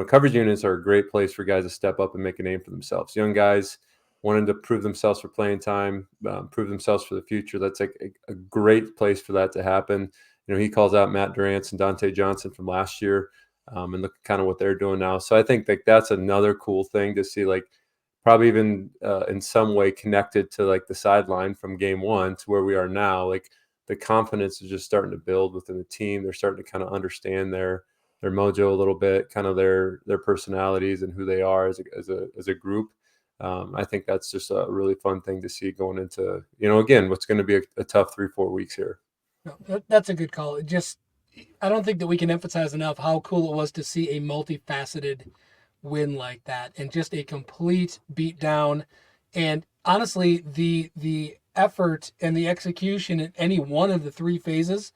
Coverage units are a great place for guys to step up and make a name for themselves. Young guys wanting to prove themselves for playing time, prove themselves for the future. That's like a great place for that to happen. He calls out Matt Durance and Dante Johnson from last year, and look kind of what they're doing now. So I think that that's another cool thing to see, like probably even in some way connected to like the sideline from game one to where we are now. Like the confidence is just starting to build within the team. They're starting to kind of understand their mojo a little bit, kind of their personalities and who they are as a group. I think that's just a really fun thing to see going into, again, what's going to be a tough 3-4 weeks here. No, that's a good call. I don't think that we can emphasize enough how cool it was to see a multifaceted win like that and just a complete beatdown. And honestly, the effort and the execution in any one of the three phases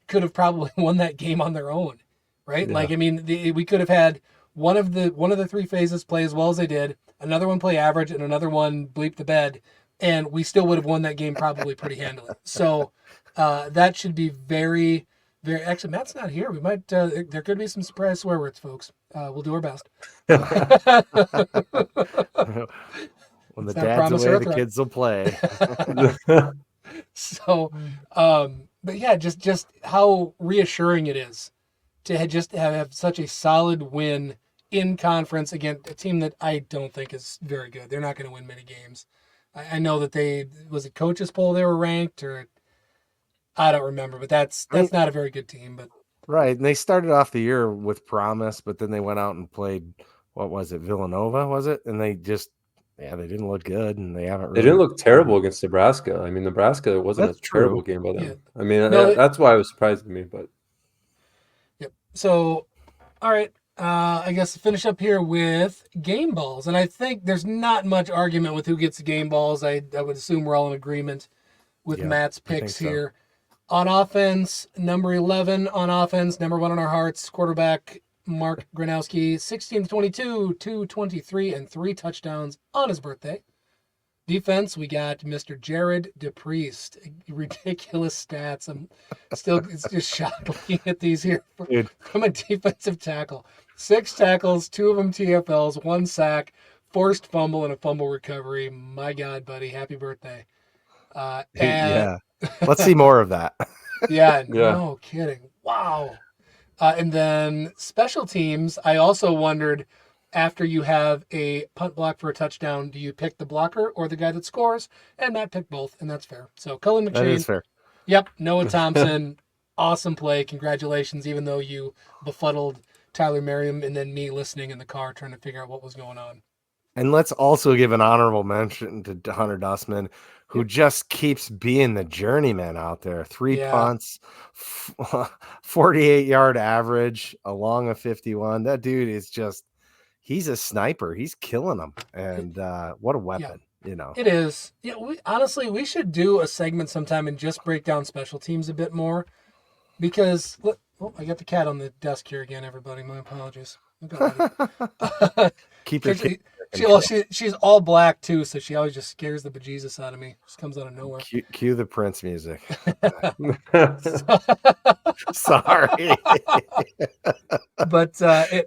could have probably won that game on their own, right? Yeah. Like, I mean, we could have had one of the three phases play as well as they did, another one play average, and another one bleep the bed, and we still would have won that game probably pretty handily. So that should be very, very. Actually, Matt's not here. We might. There could be some surprise swear words, folks. We'll do our best. When the dad's away, the kids will play. So, but yeah, just how reassuring it is to just have such a solid win in conference against a team that I don't think is very good. They're not going to win many games. I know that was it coaches poll they were ranked, or I don't remember, but that's not a very good team. But right, and they started off the year with promise, but then they went out and played, what was it, Villanova, was it? And they just, they didn't look good, and they haven't. They didn't look terrible against Nebraska. I mean, Nebraska wasn't a terrible game by them. Yeah. I mean, that's why it was surprising to me. But yep. So, all right. I guess finish up here with game balls. And I think there's not much argument with who gets the game balls. I would assume we're all in agreement with Matt's picks here. On offense, number 11 on offense, number 1 on our hearts, quarterback Mark Granowski, 16-22, 223, and 3 touchdowns on his birthday. Defense, we got Mr. Jared DePriest. Ridiculous stats. It's just shocked looking at these here from a defensive tackle. 6 tackles, 2 of them TFLs, 1 sack, forced fumble, and a fumble recovery. My God, buddy, happy birthday. Let's see more of that. Yeah, no kidding. Wow. And then special teams, I also wondered, after you have a punt block for a touchdown, do you pick the blocker or the guy that scores? And Matt picked both, and that's fair. So Cullen McShane. That is fair. Yep, Noah Thompson, awesome play. Congratulations, even though you befuddled Tyler Merriam and then me listening in the car trying to figure out what was going on. And let's also give an honorable mention to Hunter Dussman, who just keeps being the journeyman out there. 3 punts, 48-yard average, along a 51. That dude is just, he's a sniper. He's killing them. And what a weapon, It is. Yeah, we should do a segment sometime and just break down special teams a bit more. Because, I got the cat on the desk here again, everybody. My apologies. Keep her. She's all black too, so she always just scares the bejesus out of me. Just comes out of nowhere. Cue the Prince music. Sorry. But I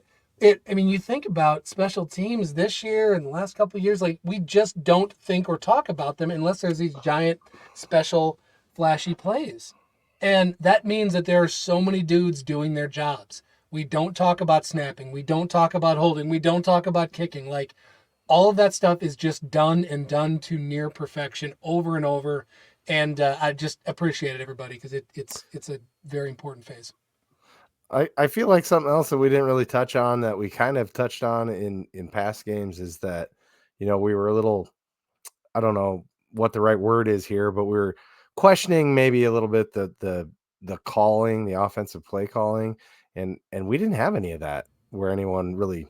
mean, you think about special teams this year and the last couple of years, like we just don't think or talk about them unless there's these giant, special, flashy plays. And that means that there are so many dudes doing their jobs. We don't talk about snapping. We don't talk about holding. We don't talk about kicking. Like, all of that stuff is just done to near perfection over and over. And I just appreciate it, everybody, because it's a very important phase. I feel like something else that we didn't really touch on that we kind of touched on in past games is that, we were a little, I don't know what the right word is here, but we were questioning maybe a little bit the calling, the offensive play calling. And we didn't have any of that where anyone really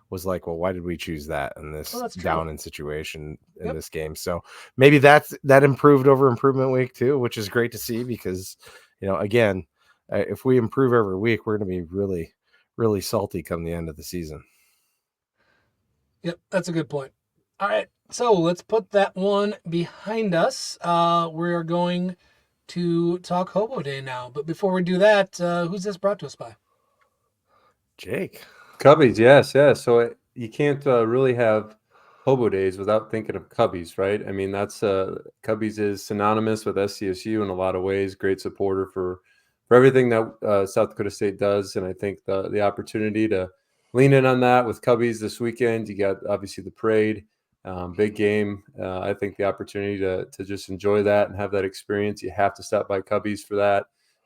was like, well, why did we choose that in this down in situation in this game? So maybe that improved over improvement week too, which is great to see because, again, if we improve every week, we're going to be really, really salty come the end of the season. Yep. That's a good point. All right. So let's put that one behind us. We are going to talk Hobo Day now. But before we do that, who's this brought to us by? Jake. Cubbies, yes, yes. So you can't really have Hobo Days without thinking of Cubbies, right? I mean, that's Cubbies is synonymous with SCSU in a lot of ways. Great supporter for everything that South Dakota State does, and I think the opportunity to lean in on that with Cubbies this weekend. You got obviously the parade, big game. I think the opportunity to just enjoy that and have that experience. You have to stop by Cubbies for that.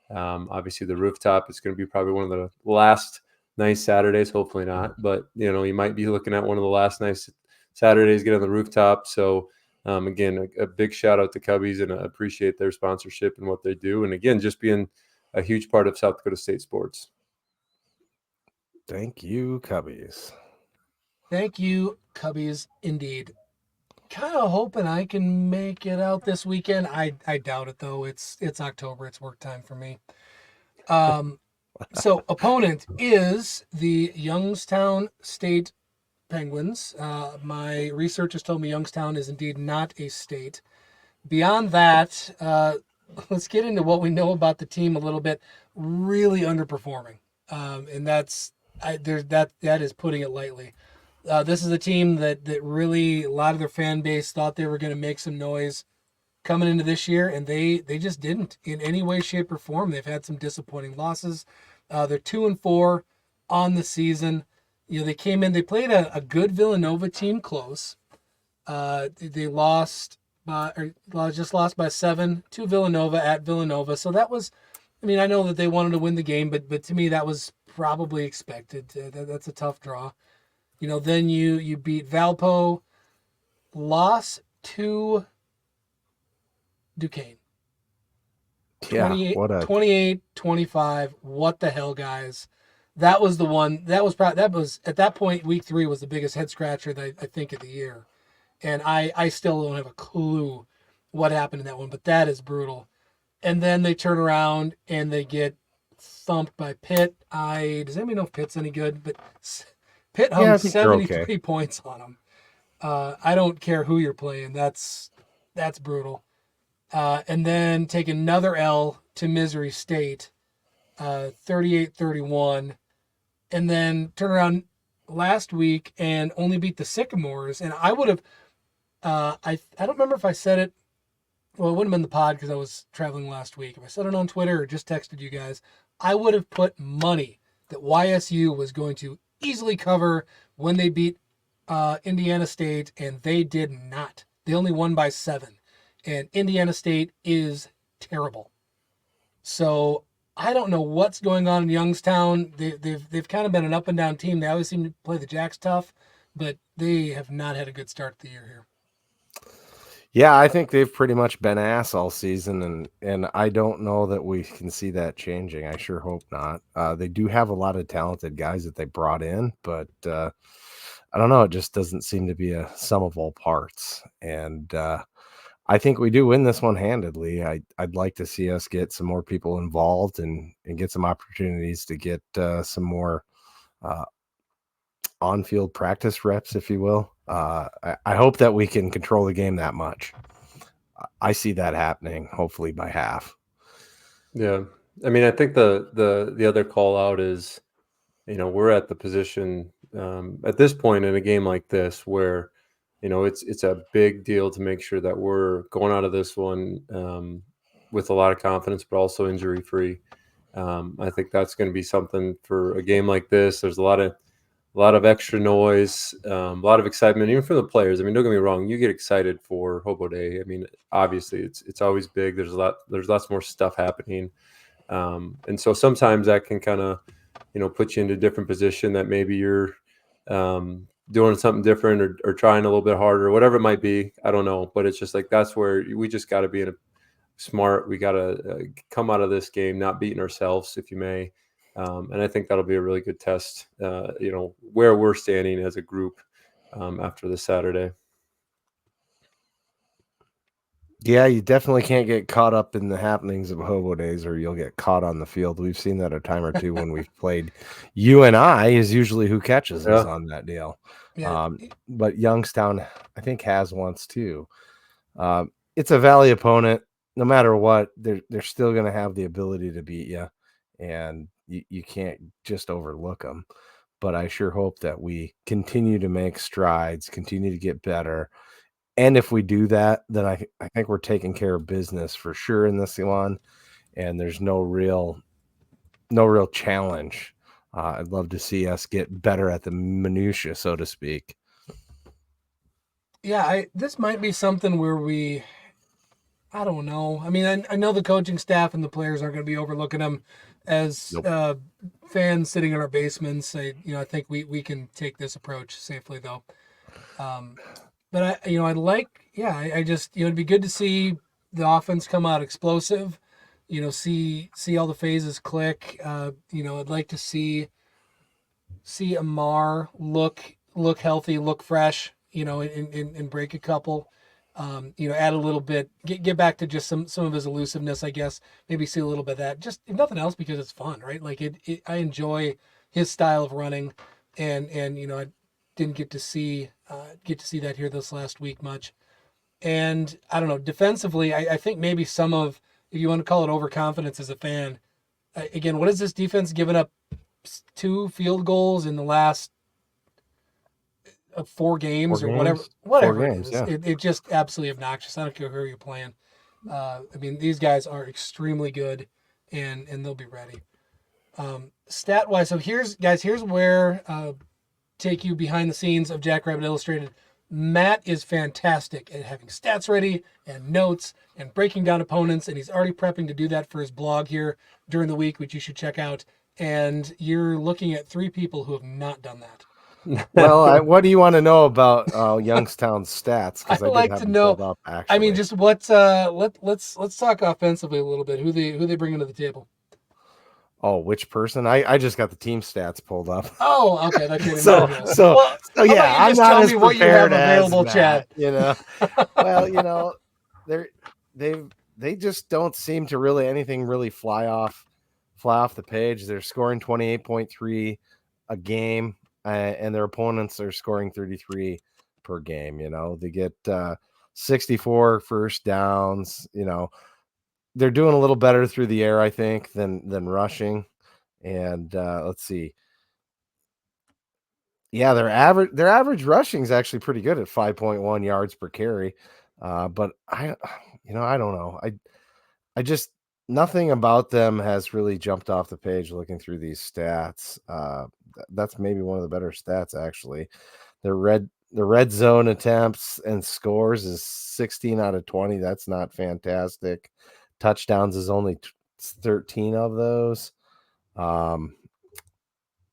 Obviously, the rooftop is going to be probably one of the last nice Saturdays. Hopefully not, but you might be looking at one of the last nice Saturdays get on the rooftop. So again, a big shout out to Cubbies, and I appreciate their sponsorship and what they do. And again, just being a huge part of South Dakota State sports. Thank you, Cubbies. Thank you, Cubbies, indeed. Kind of hoping I can make it out this weekend. I doubt it though. It's October. It's work time for me. So opponent is the Youngstown State Penguins. My research has told me Youngstown is indeed not a state. Beyond that, let's get into what we know about the team a little bit. Really underperforming, and that is putting it lightly. This is a team that really a lot of their fan base thought they were going to make some noise coming into this year, and they just didn't in any way, shape, or form. They've had some disappointing losses. They're 2-4 on the season. They came in, they played a good Villanova team close. They lost by 7 to Villanova at Villanova. So that was, I know that they wanted to win the game, but to me that was probably expected. That's a tough draw. Then you beat Valpo, loss to Duquesne. Yeah, 28-25. What the hell, guys? That was the one. That was at that point, week 3 was the biggest head scratcher that I think of the year. And I still don't have a clue what happened in that one, but that is brutal. And then they turn around and they get thumped by Pitt. Does anybody know if Pitt's any good? But Pitt hung 73 points on them. I don't care who you're playing. That's brutal. And then take another L to Missouri State, 38-31. And then turn around last week and only beat the Sycamores. And I would have, I don't remember if I said it. Well, it wouldn't have been the pod because I was traveling last week. If I said it on Twitter or just texted you guys, I would have put money that YSU was going to easily cover when they beat Indiana State, and they did not. They only won by 7, and Indiana State is terrible. So I don't know what's going on in Youngstown. They've kind of been an up and down team. They always seem to play the Jacks tough, but they have not had a good start to the year here. Yeah, I think they've pretty much been ass all season, and I don't know that we can see that changing. I sure hope not. They do have a lot of talented guys that they brought in, but I don't know. It just doesn't seem to be a sum of all parts. And I think we do win this one handedly. I'd like to see us get some more people involved and get some opportunities to get some more on-field practice reps, if you will. I hope that we can control the game that much. I see that happening, hopefully by half. Yeah, I think the other call out is, we're at the position at this point in a game like this where, it's a big deal to make sure that we're going out of this one with a lot of confidence, but also injury free. I think that's going to be something for a game like this. There's a lot of extra noise, a lot of excitement, even from the players. Don't get me wrong, you get excited for Hobo Day. Obviously it's always big. There's lots more stuff happening. And so sometimes that can kind of, put you into a different position that maybe you're doing something different or trying a little bit harder, whatever it might be. I don't know, but it's just like, that's where we just got to be smart. We got to come out of this game not beating ourselves, if you may. And I think that'll be a really good test, where we're standing as a group after this Saturday. Yeah, you definitely can't get caught up in the happenings of Hobo Days or you'll get caught on the field. We've seen that a time or two when we've played. UNI is usually who catches us on that deal. Yeah. But Youngstown, I think, has once too. It's a Valley opponent. No matter what, they're still going to have the ability to beat you, and you can't just overlook them. But I sure hope that we continue to make strides, continue to get better. And if we do that, then I think we're taking care of business for sure in this one. And there's no real challenge. I'd love to see us get better at the minutia, so to speak. Yeah, this might be something where I don't know. I mean, I know the coaching staff and the players aren't going to be overlooking them as Nope. fans sitting in our basements. I think we can take this approach safely though. But I just, it'd be good to see the offense come out explosive. See all the phases click. I'd like to see Amar look healthy, look fresh. And break a couple. Add a little bit, get back to just some of his elusiveness, I guess. Maybe see a little bit of that. Just if nothing else, because it's fun, right? Like I enjoy his style of running, and I didn't get to see that here this last week much. And I don't know, defensively, I think maybe some of, if you want to call it overconfidence as a fan, again, what is this defense giving up 2 field goals in the last 4 games or whatever 4 it games, is. yeah. It just absolutely obnoxious. I don't care who you're playing. I mean, these guys are extremely good, and they'll be ready. Stat wise, so here's where take you behind the scenes of Jackrabbit Illustrated. Matt is fantastic at having stats ready and notes and breaking down opponents, and he's already prepping to do that for his blog here during the week, which you should check out. And you're looking at 3 people who have not done that. Well, what do you want to know about Youngstown's stats? Because I'd I like did have to them know. pulled up, actually. I mean, just what? Let's talk offensively a little bit. Who they bringing to the table? Oh, which person? I just got the team stats pulled up. Oh, okay, that's your so individual. so Well, so how yeah, about you I'm just not tell as me what you have prepared as available, Matt, Chad. Well, they just don't seem to anything really fly off the page. They're scoring 28.3 a game, and their opponents are scoring 33 per game. They get 64 first downs. They're doing a little better through the air, I think, than rushing. And let's see. Yeah, their average rushing is actually pretty good at 5.1 yards per carry. But I don't know. I just, nothing about them has really jumped off the page looking through these stats. That's maybe one of the better stats, actually. The red zone attempts and scores is 16 out of 20. That's not fantastic. Touchdowns is only 13 of those.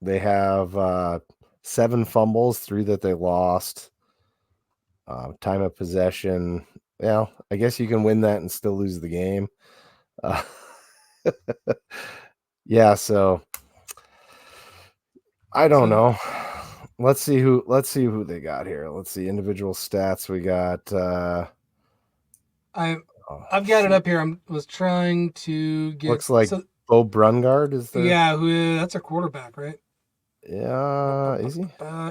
They have 7 fumbles, 3 that they lost. Time of possession, well, I guess you can win that and still lose the game. Yeah, so I don't know. Let's see who they got here. Let's see individual stats. We got I've got it up here. Was trying to get. Looks like Bo Brungard is there. Yeah, that's our quarterback, right? Yeah, is he?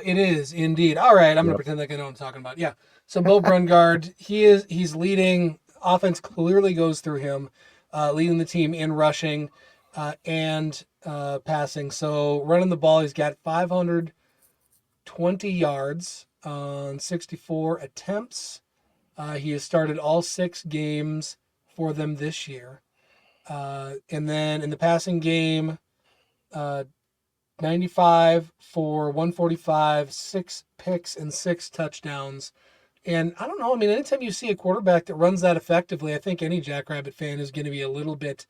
It is indeed. All right, I'm gonna pretend like I know what I'm talking about. Yeah. So Bo Brungard, he's leading. Offense clearly goes through him, leading the team in rushing and passing. So running the ball, he's got 520 yards on 64 attempts. He has started all 6 games for them this year. And then in the passing game, 95 for 145, 6 picks and 6 touchdowns. And I don't know. I mean, anytime you see a quarterback that runs that effectively, I think any Jackrabbit fan is going to be a little bit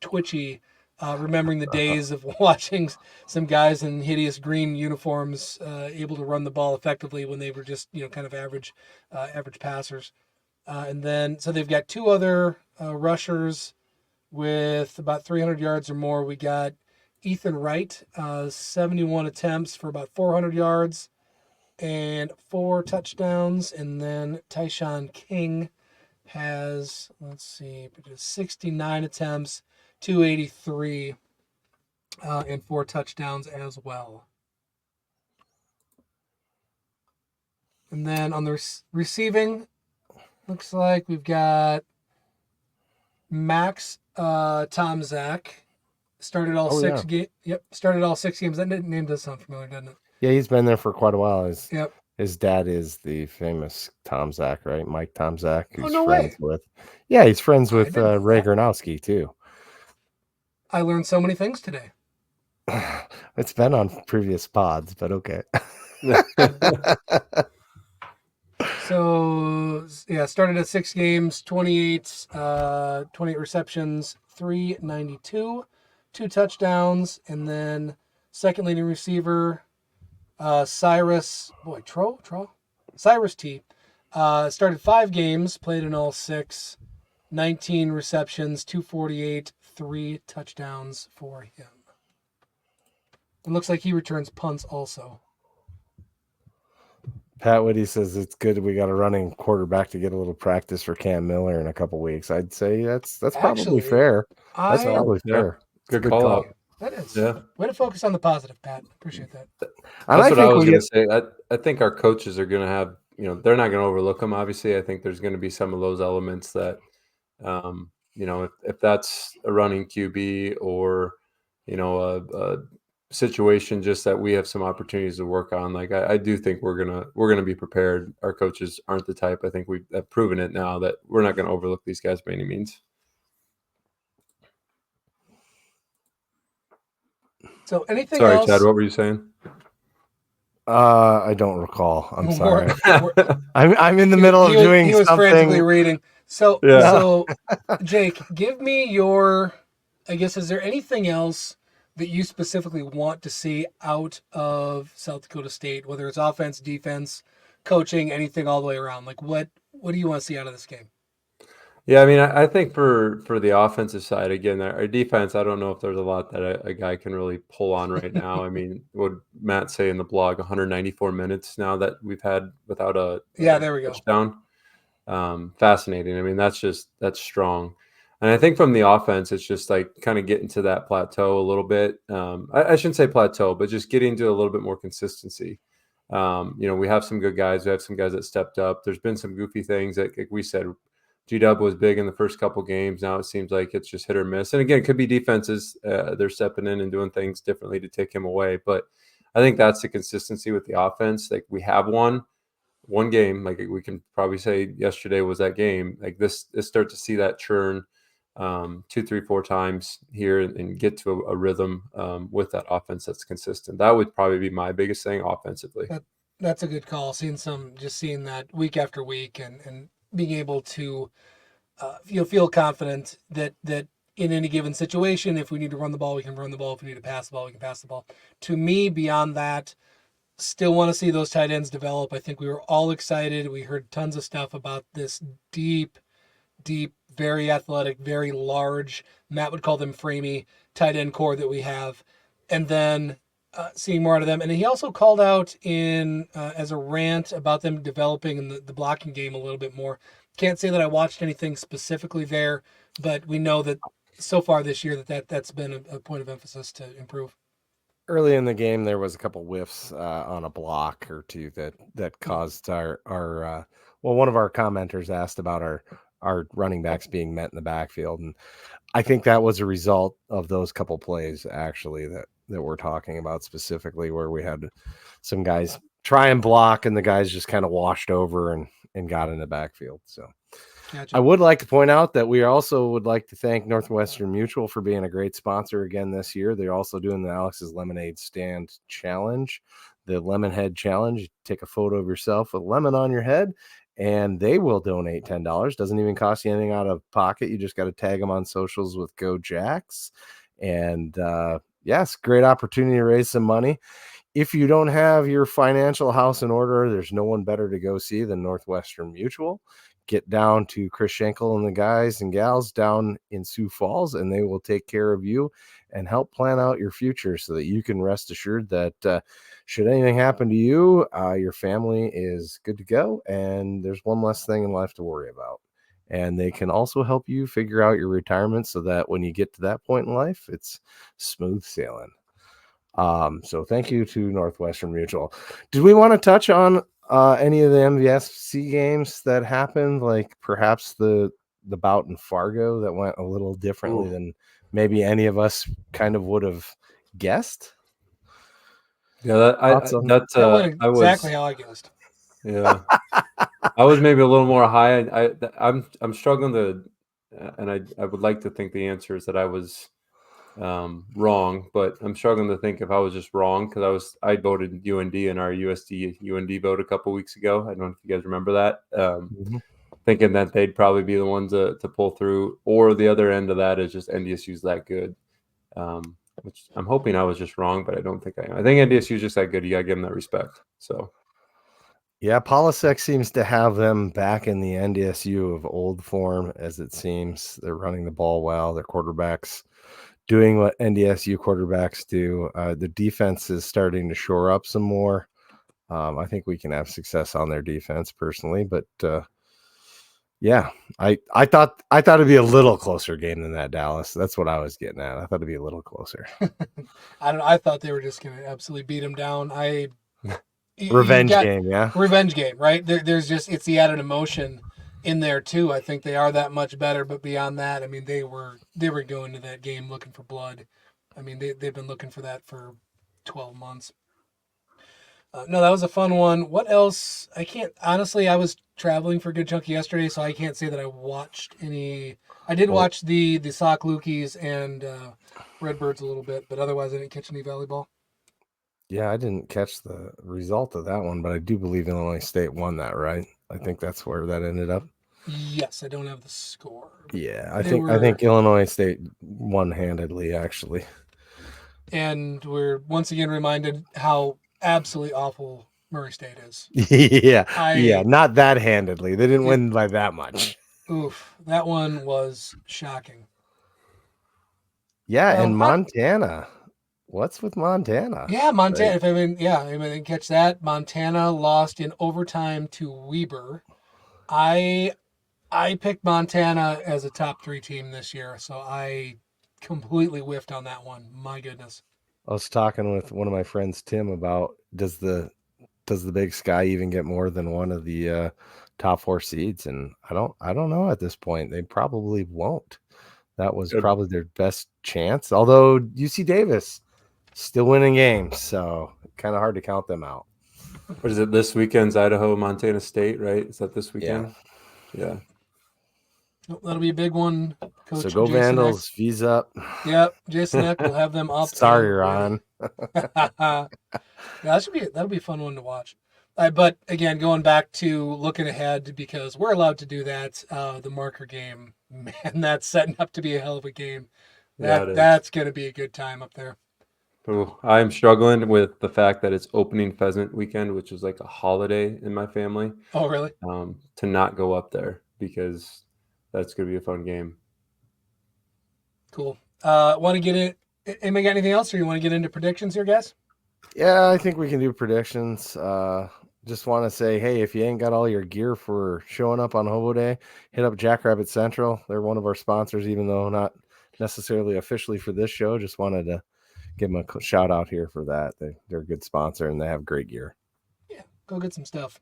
twitchy, remembering the days of watching some guys in hideous green uniforms able to run the ball effectively when they were just kind of average passers. And then so they've got 2 other rushers with about 300 yards or more. We got Ethan Wright, 71 attempts for about 400 yards and 4 touchdowns. And then Tyshawn King has, 69 attempts, 283, and 4 touchdowns as well. And then on the receiving, looks like we've got Max Tomzak. Started all six games. Yep, started all 6 games. That name does sound familiar, doesn't it? Yeah, he's been there for quite a while. Yep. His dad is the famous Tom Zach, right? Mike Tom Zach, who's no friends way. with. Yeah, he's friends I with didn't know Ray that. Gronowski too. I learned so many things today. It's been on previous pods, but okay. So yeah, started at 6 games, 28 receptions, 392, 2 touchdowns, and then second leading receiver, Cyrus T. Started 5 games, played in all 6, 19 receptions, 248, 3 touchdowns for him. It looks like he returns punts also. Pat Whitty says it's good we got a running quarterback to get a little practice for Cam Miller in a couple weeks. I'd say that's probably fair. That's probably fair. Good call out. That is. Yeah. Way to focus on the positive, Pat. Appreciate that. That's what I was going to say. I think our coaches are going to have, they're not going to overlook them. Obviously, I think there's going to be some of those elements that, if that's a running QB or, a situation just that we have some opportunities to work on. Like I do think we're gonna be prepared. Our coaches aren't the type. I think we have proven it now that we're not going to overlook these guys by any means. So anything Sorry, else? Chad, what were you saying? I don't recall. I'm sorry. I'm I'm in the middle of doing something. He was frantically reading. So Jake, give me your, I guess, is there anything else that you specifically want to see out of South Dakota State, whether it's offense, defense, coaching, anything all the way around? Like what do you want to see out of this game? Yeah, I mean, I think for the offensive side, again, our defense, I don't know if there's a lot that a guy can really pull on right now. I mean, what Matt say in the blog, 194 minutes now that we've had without a there we go. touchdown. Fascinating. I mean, that's strong. And I think from the offense, it's just like kind of getting to that plateau a little bit. I shouldn't say plateau, but just getting to a little bit more consistency. We have some good guys. We have some guys that stepped up. There's been some goofy things that, like we said, G-Dub was big in the first couple games. Now it seems like it's just hit or miss. And again, it could be defenses. They're stepping in and doing things differently to take him away. But I think that's the consistency with the offense. Like we have one game. Like we can probably say yesterday was that game. Like this start to see that churn 2, 3, 4 times here and get to a rhythm with that offense that's consistent. That would probably be my biggest thing offensively. That's a good call. Seeing that week after week and being able to feel confident that in any given situation, if we need to run the ball, we can run the ball. If we need to pass the ball, we can pass the ball. To me, beyond that, still want to see those tight ends develop. I think we were all excited. We heard tons of stuff about this deep, very athletic, very large, Matt would call them framey, tight end core that we have. And then seeing more out of them. And he also called out in as a rant about them developing in the blocking game a little bit more. Can't say that I watched anything specifically there, but we know that so far this year that's been a point of emphasis to improve. Early in the game, there was a couple whiffs on a block or two that caused our one of our commenters asked about our running backs being met in the backfield, and I think that was a result of those couple plays actually that we're talking about specifically, where we had some guys try and block and the guys just kind of washed over and got in the backfield. So gotcha. I would like to point out that we also would like to thank Northwestern Mutual for being a great sponsor again this year. They're also doing the Alex's Lemonade Stand Challenge, the Lemon Head Challenge. You take a photo of yourself with lemon on your head, and they will donate $10. Doesn't even cost you anything out of pocket. You just got to tag them on socials with Go Jacks. And yes, great opportunity to raise some money. If you don't have your financial house in order, there's no one better to go see than Northwestern Mutual. Get down to Chris Schenkel and the guys and gals down in Sioux Falls, and they will take care of you and help plan out your future so that you can rest assured that should anything happen to you, your family is good to go, and there's one less thing in life to worry about. And they can also help you figure out your retirement so that when you get to that point in life, it's smooth sailing. So thank you to Northwestern Mutual. Did we want to touch on Any of the MVSC games that happened, like perhaps the bout in Fargo that went a little differently than maybe any of us kind of would have guessed? Yeah, That went exactly how I guessed. Yeah, I was maybe a little more high. I'm struggling to, and I would like to think the answer is that I was wrong, but I'm struggling to think if I was just wrong because I voted UND in our USD UND vote a couple weeks ago. I don't know if you guys remember that. Thinking that they'd probably be the ones to pull through, or the other end of that is just NDSU's that good. Which I'm hoping I was just wrong, but I don't think I am. I think NDSU is just that good. You gotta give them that respect. So yeah, Polisek seems to have them back in the NDSU of old form, as it seems. They're running the ball well. Their quarterbacks doing what NDSU quarterbacks do. The defense is starting to shore up some more. I think we can have success on their defense personally, but yeah, I thought it'd be a little closer game than that, Dallas. That's what I was getting at. I thought it'd be a little closer. I thought they were just going to absolutely beat them down. Revenge game, yeah. Revenge game, right? There's just it's the added emotion in there too. I think they are that much better, but beyond that, I mean, they were going to that game looking for blood. I mean, they've been looking for that for 12 months. No, that was a fun one. What else? I can't honestly. I was traveling for a good chunk yesterday, so I can't say that I watched any. I did watch the Sock Lukey's and Redbirds a little bit, but otherwise I didn't catch any volleyball. Yeah, I didn't catch the result of that one, but I do believe Illinois State won that, right? I think that's where that ended up. Yes, I don't have the score. Yeah, I think Illinois State won handedly, actually. And we're once again reminded how absolutely awful Murray State is. Yeah, not that handedly. They didn't win by that much. Oof, that one was shocking. Yeah, and Montana. What's with Montana? Yeah, Montana. Right. I didn't catch that. Montana lost in overtime to Weber. I picked Montana as a top 3 team this year, so I completely whiffed on that one. My goodness. I was talking with one of my friends, Tim, about does the Big Sky even get more than one of the top 4 seeds? And I don't know at this point. They probably won't. That was probably their best chance. Although UC Davis still winning games, so kind of hard to count them out. What is it this weekend's Idaho, Montana State, right? Is that this weekend? Yeah. That'll be a big one. Coach so go Jason Vandals, V's up. Yep, Jason Eck will have them up. Sorry, Ron. Yeah, that'll be a fun one to watch. But again, going back to looking ahead, because we're allowed to do that, the marker game, man, that's setting up to be a hell of a game. That's going to be a good time up there. Oh, I'm struggling with the fact that it's opening pheasant weekend, which is like a holiday in my family. Oh, really? To not go up there because that's going to be a fun game. Cool. Want to get in? Anybody got anything else, or you want to get into predictions here, guys? Yeah, I think we can do predictions. Just want to say, hey, if you ain't got all your gear for showing up on Hobo Day, hit up Jackrabbit Central. They're one of our sponsors, even though not necessarily officially for this show. Just wanted to give them a shout out here for that. They're a good sponsor and they have great gear. Yeah, go get some stuff.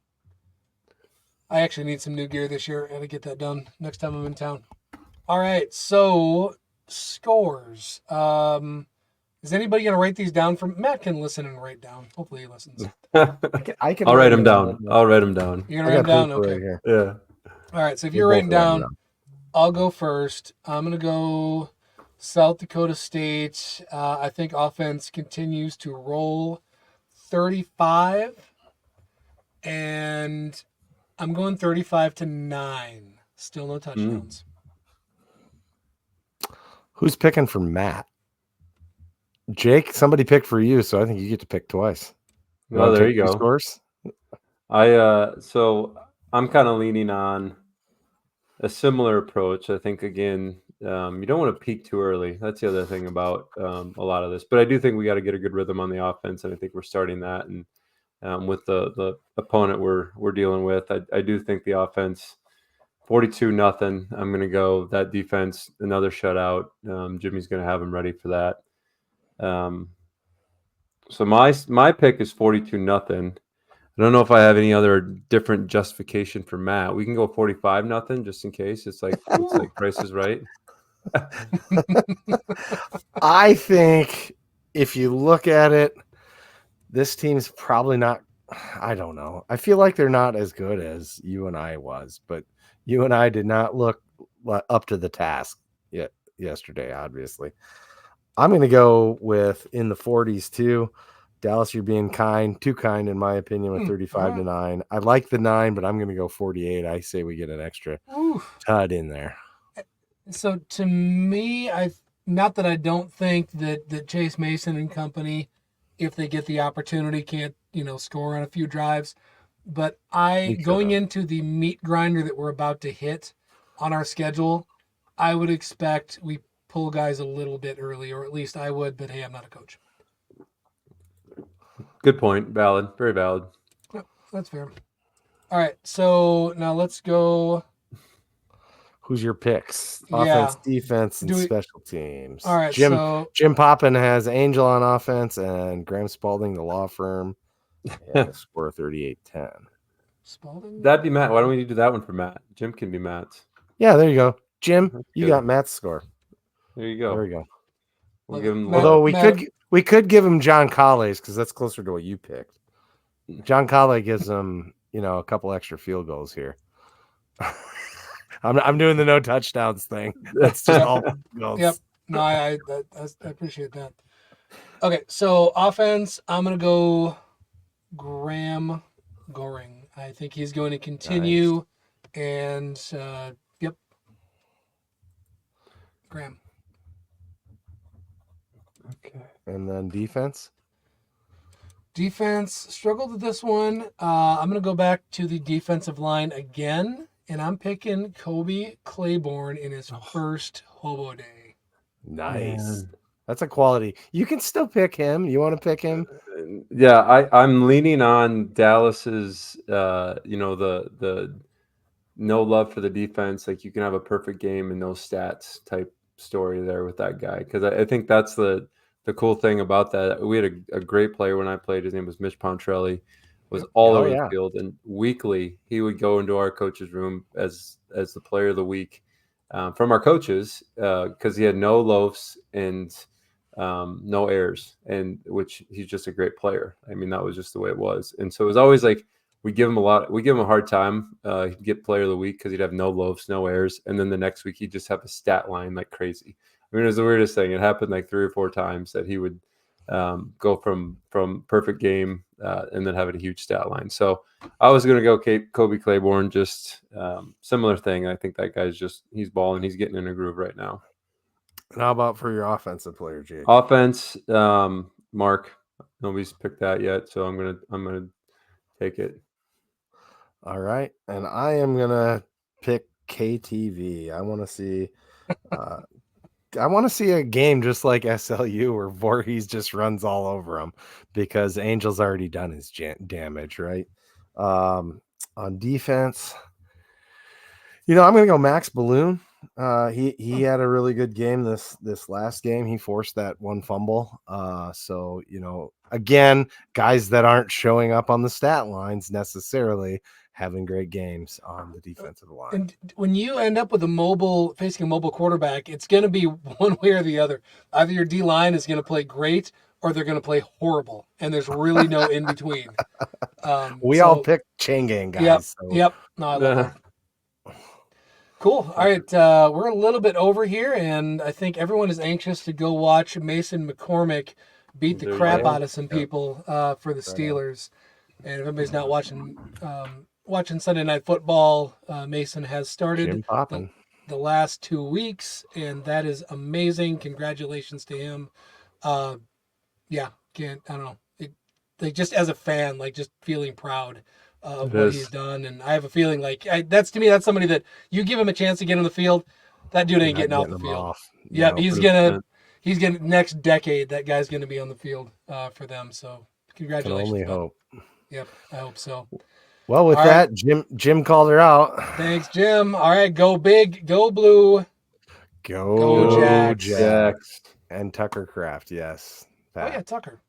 I actually need some new gear this year. I got to get that done next time I'm in town. All right, so scores. Is anybody going to write these down? Matt can listen and write down. Hopefully he listens. I can I'll write them down. I'll write them down. You're going to write them down? Okay. Right yeah. All right, so if you're writing down, I'll go first. I'm going to go South Dakota State. I think offense continues to roll 35. And I'm going 35-9. Still no touchdowns. Who's picking for Matt? Jake, somebody picked for you, so I think you get to pick twice. Well, there you go. Scores? So I'm kind of leaning on a similar approach. I think, again, you don't want to peak too early. That's the other thing about a lot of this. But I do think we got to get a good rhythm on the offense, and I think we're starting that. And with the opponent we're dealing with, I do think the offense, 42-0. I'm going to go that defense, another shutout. Jimmy's going to have him ready for that. So my pick is 42-0. I don't know if I have any other different justification for Matt. We can go 45-0 just in case. It's like Price is Right. I think if you look at it, this team's probably not. I don't know. I feel like they're not as good as UNI was, but UNI did not look up to the task yesterday, obviously. I'm going to go with in the 40s too. Dallas, you're being too kind in my opinion with 35-9. I like the 9, but I'm going to go 48. I say we get an extra tud in there. So to me, not that I don't think that Chase Mason and company, if they get the opportunity, can't score on a few drives, but going into the meat grinder that we're about to hit on our schedule, I would expect we pull guys a little bit early, or at least I would. But hey, I'm not a coach. Good point. Valid. Very valid. Yep, that's fair. All right, so now let's go. Who's your picks? Offense, defense, and special teams. All right, Jim Poppin has Angel on offense and Graham Spalding, the law firm, and a score 38-10. Spalding? That'd be Matt. Why don't we do that one for Matt? Jim can be Matt's. Yeah, there you go. Jim, you got Matt's score. There you go. There we go. We'll give him Although we could give him John Colley's because that's closer to what you picked. John Colley gives him, a couple extra field goals here. I'm doing the no touchdowns thing. That's just all goals. Yep. No, I appreciate that. Okay, so offense, I'm gonna go Graham Goring. I think he's going to continue, and yep, Graham. Okay. And then defense. Defense struggled with this one. I'm gonna go back to the defensive line again. And I'm picking Kobe Claiborne in his first Hobo day. Nice. Man. That's a quality. You can still pick him. You want to pick him? Yeah, I'm leaning on Dallas's, the no love for the defense. Like you can have a perfect game and no stats type story there with that guy. Because I think that's the cool thing about that. We had a great player when I played. His name was Mitch Pontrelli. Was all over the field, and weekly he would go into our coach's room as the player of the week from our coaches because he had no loafs and no errors, and which he's just a great player. I mean, that was just the way it was, and so it was always like we give him a hard time. He'd get player of the week because he'd have no loafs, no errors, and then the next week he'd just have a stat line like crazy. I mean, it was the weirdest thing. It happened like 3 or 4 times that he would go from perfect game and then having a huge stat line. So I was going to go Kobe Claiborne, just similar thing. I think that guy's he's balling. He's getting in a groove right now. And how about for your offensive player, Jake? Offense, Mark. Nobody's picked that yet, so I'm gonna take it. All right, and I am gonna pick KTV. I want to see. I want to see a game just like SLU where Voorhees just runs all over him because Angel's already done his damage, right? On defense, I'm going to go Max Balloon. He had a really good game this last game. He forced that one fumble. So, again, guys that aren't showing up on the stat lines necessarily having great games on the defensive line. And when you end up with facing a mobile quarterback, it's going to be one way or the other. Either your D line is going to play great or they're going to play horrible, and there's really no in between. We all picked chain gang guys. Yep. No, I love that. Cool. All right, we're a little bit over here, and I think everyone is anxious to go watch Mason McCormick beat the crap out of some people for the Steelers. And if anybody's not watching Sunday Night Football, Mason has started the last 2 weeks, and that is amazing. Congratulations to him. I don't know. Just as a fan, just feeling proud of what he's done, and I have a feeling that's somebody that you give him a chance to get on the field, that dude ain't getting off the field. Yep, he's gonna next decade. That guy's gonna be on the field for them. So congratulations. Can only hope. Yep, I hope so. Well, with that, right. Jim called her out. Thanks, Jim. All right, go big, go blue, go Jacks. And Tucker Craft, yes. Pat. Oh yeah, Tucker.